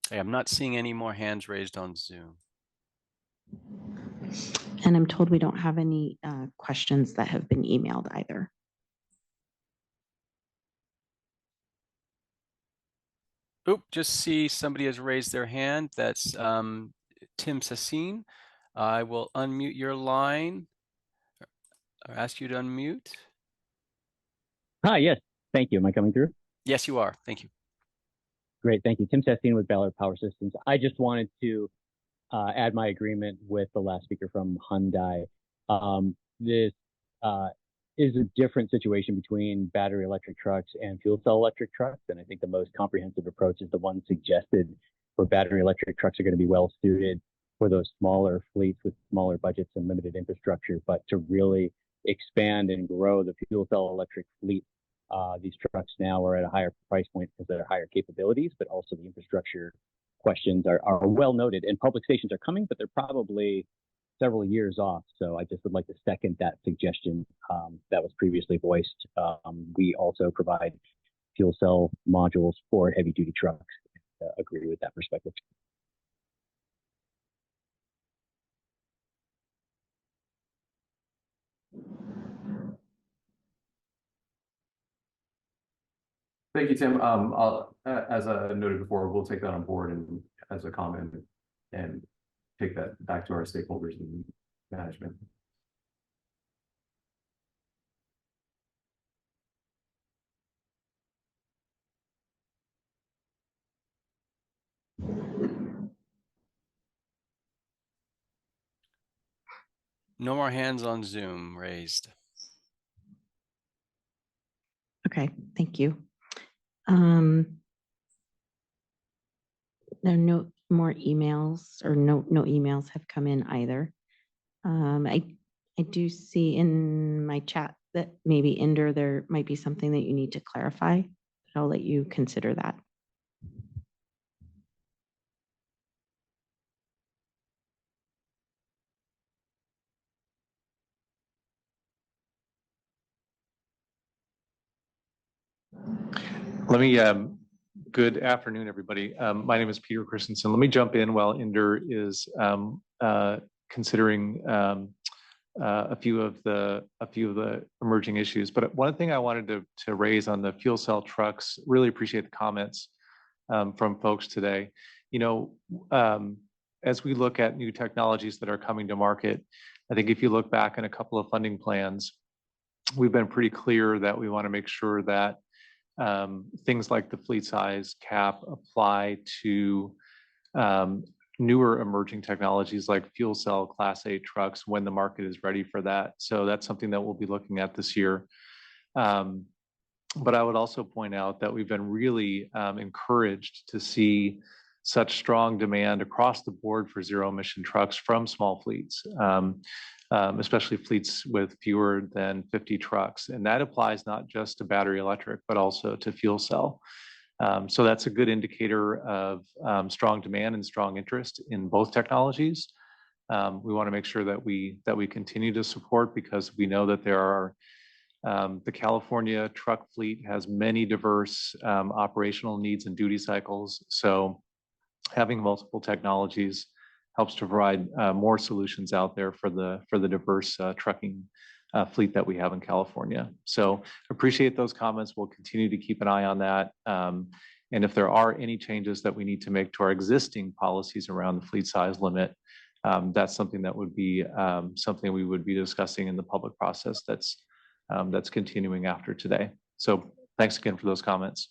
Hey, I'm not seeing any more hands raised on Zoom. And I'm told we don't have any questions that have been emailed either. Oop, just see somebody has raised their hand. That's Tim Sassine. I will unmute your line or ask you to unmute. Hi, yes, thank you. Am I coming through? Yes, you are. Thank you. Great, thank you. Tim Sassine with Ballard Power Systems. I just wanted to add my agreement with the last speaker from Hyundai. This is a different situation between battery electric trucks and fuel cell electric trucks. And I think the most comprehensive approach is the one suggested, where battery electric trucks are going to be well suited for those smaller fleets with smaller budgets and limited infrastructure. But to really expand and grow the fuel cell electric fleet, these trucks now are at a higher price point because they're higher capabilities, but also the infrastructure questions are well noted. And public stations are coming, but they're probably several years off. So I just would like to second that suggestion that was previously voiced. We also provide fuel cell modules for heavy duty trucks. Agree with that perspective. Thank you, Tim. As I noted before, we'll take that on board and as a comment and take that back to our stakeholders and management. No more hands on Zoom raised. Okay, thank you. There are no more emails, or no emails have come in either. I do see in my chat that maybe Inder, there might be something that you need to clarify. I'll let you consider that. Let me, good afternoon, everybody. My name is Peter Christensen. Let me jump in while Inder is considering a few of the emerging issues. But one thing I wanted to raise on the fuel cell trucks, really appreciate the comments from folks today. You know, as we look at new technologies that are coming to market, I think if you look back in a couple of funding plans, we've been pretty clear that we want to make sure that things like the fleet size cap apply to newer emerging technologies like fuel cell Class 8 trucks when the market is ready for that. So that's something that we'll be looking at this year. But I would also point out that we've been really encouraged to see such strong demand across the board for zero emission trucks from small fleets, especially fleets with fewer than 50 trucks. And that applies not just to battery electric, but also to fuel cell. So that's a good indicator of strong demand and strong interest in both technologies. We want to make sure that we continue to support, because we know that there are the California truck fleet has many diverse operational needs and duty cycles. So having multiple technologies helps to provide more solutions out there for the diverse trucking fleet that we have in California. So appreciate those comments. We'll continue to keep an eye on that. And if there are any changes that we need to make to our existing policies around the fleet size limit, that's something that would be something we would be discussing in the public process that's that's continuing after today. So thanks again for those comments.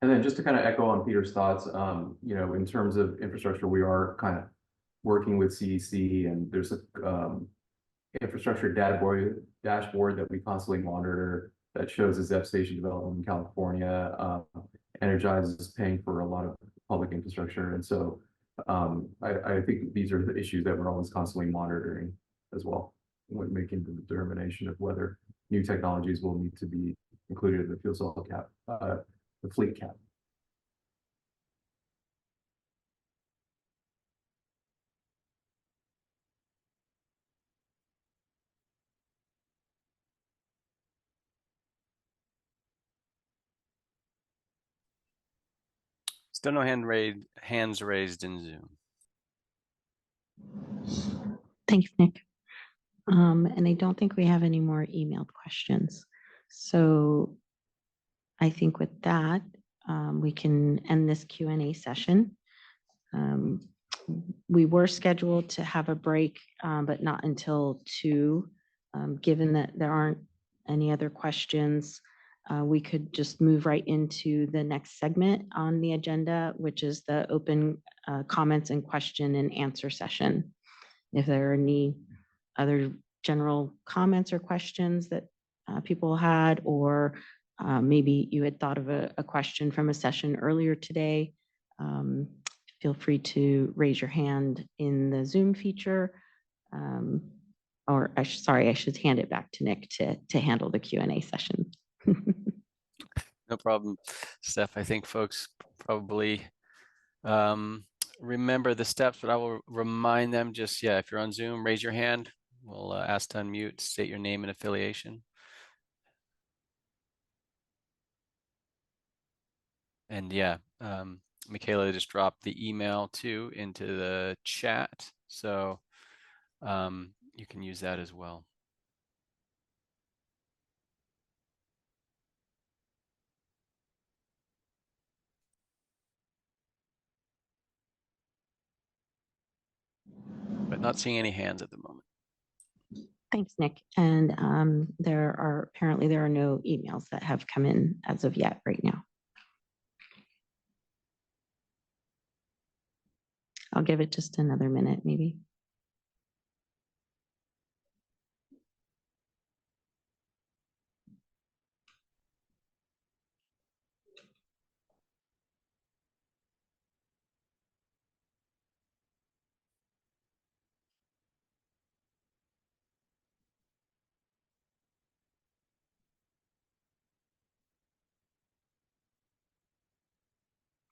And then just to kind of echo on Peter's thoughts, you know, in terms of infrastructure, we are kind of working with CDC, and there's a infrastructure dashboard that we constantly monitor that shows the ZEP station development in California. Energize is paying for a lot of public infrastructure, and so I think these are the issues that we're always constantly monitoring as well when making the determination of whether new technologies will need to be included in the fuel cell cap, the fleet cap. Still no hands raised in Zoom. Thanks, Nick. And I don't think we have any more emailed questions. So I think with that, we can end this Q&A session. We were scheduled to have a break, but not until 2. Given that there aren't any other questions, we could just move right into the next segment on the agenda, which is the open comments and question and answer session. If there are any other general comments or questions that people had, or maybe you had thought of a question from a session earlier today, feel free to raise your hand in the Zoom feature. Or sorry, I should hand it back to Nick to handle the Q&A session. No problem, Steph. I think folks probably remember the steps, but I will remind them just, if you're on Zoom, raise your hand. We'll ask to unmute, state your name and affiliation. And Michaela just dropped the email too into the chat. So you can use that as well. But not seeing any hands at the moment. Thanks, Nick. And there are no emails that have come in as of yet right now. I'll give it just another minute, maybe.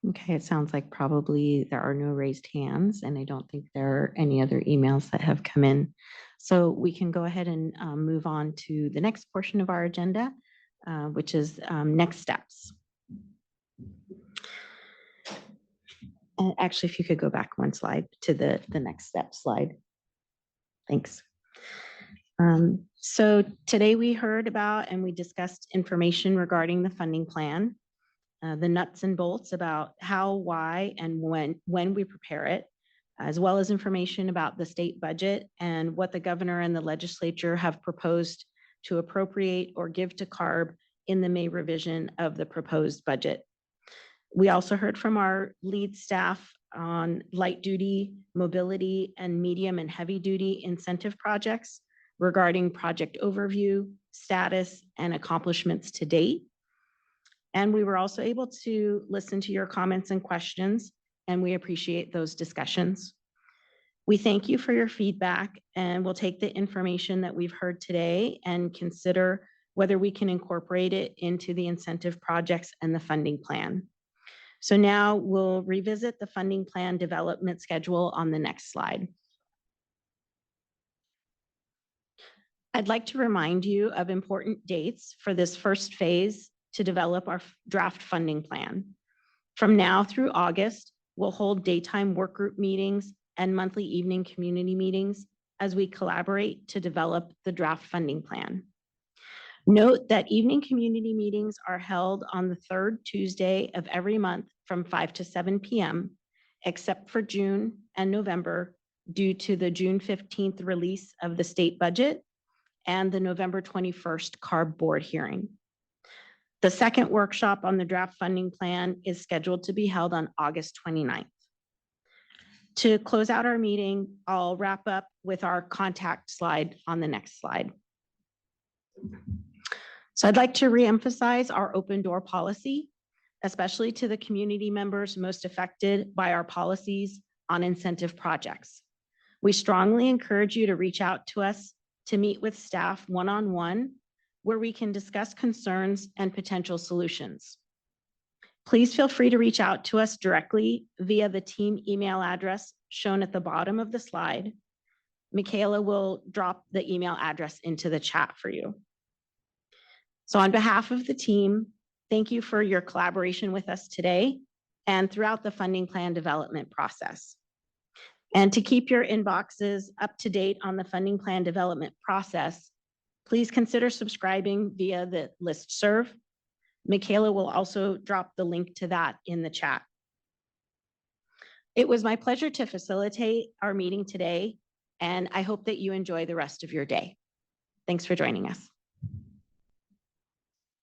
Okay, it sounds like probably there are no raised hands, and I don't think there are any other emails that have come in. So we can go ahead and move on to the next portion of our agenda, which is next steps. And actually, if you could go back one slide to the next step slide. Thanks. So today we heard about and we discussed information regarding the funding plan. The nuts and bolts about how, why, and when we prepare it, as well as information about the state budget and what the governor and the legislature have proposed to appropriate or give to CARB in the May revision of the proposed budget. We also heard from our lead staff on light duty, mobility, and medium and heavy duty incentive projects regarding project overview, status, and accomplishments to date. And we were also able to listen to your comments and questions, and we appreciate those discussions. We thank you for your feedback, and we'll take the information that we've heard today and consider whether we can incorporate it into the incentive projects and the funding plan. So now we'll revisit the funding plan development schedule on the next slide. I'd like to remind you of important dates for this first phase to develop our draft funding plan. From now through August, we'll hold daytime work group meetings and monthly evening community meetings as we collaborate to develop the draft funding plan. Note that evening community meetings are held on the third Tuesday of every month from 5 to 7 p.m., except for June and November due to the June 15th release of the state budget and the November 21st CARB board hearing. The second workshop on the draft funding plan is scheduled to be held on August 29th. To close out our meeting, I'll wrap up with our contact slide on the next slide. So I'd like to reemphasize our open door policy, especially to the community members most affected by our policies on incentive projects. We strongly encourage you to reach out to us to meet with staff one-on-one, where we can discuss concerns and potential solutions. Please feel free to reach out to us directly via the team email address shown at the bottom of the slide. Michaela will drop the email address into the chat for you. So on behalf of the team, thank you for your collaboration with us today and throughout the funding plan development process. And to keep your inboxes up to date on the funding plan development process, please consider subscribing via the listserv. Michaela will also drop the link to that in the chat. It was my pleasure to facilitate our meeting today, and I hope that you enjoy the rest of your day. Thanks for joining us.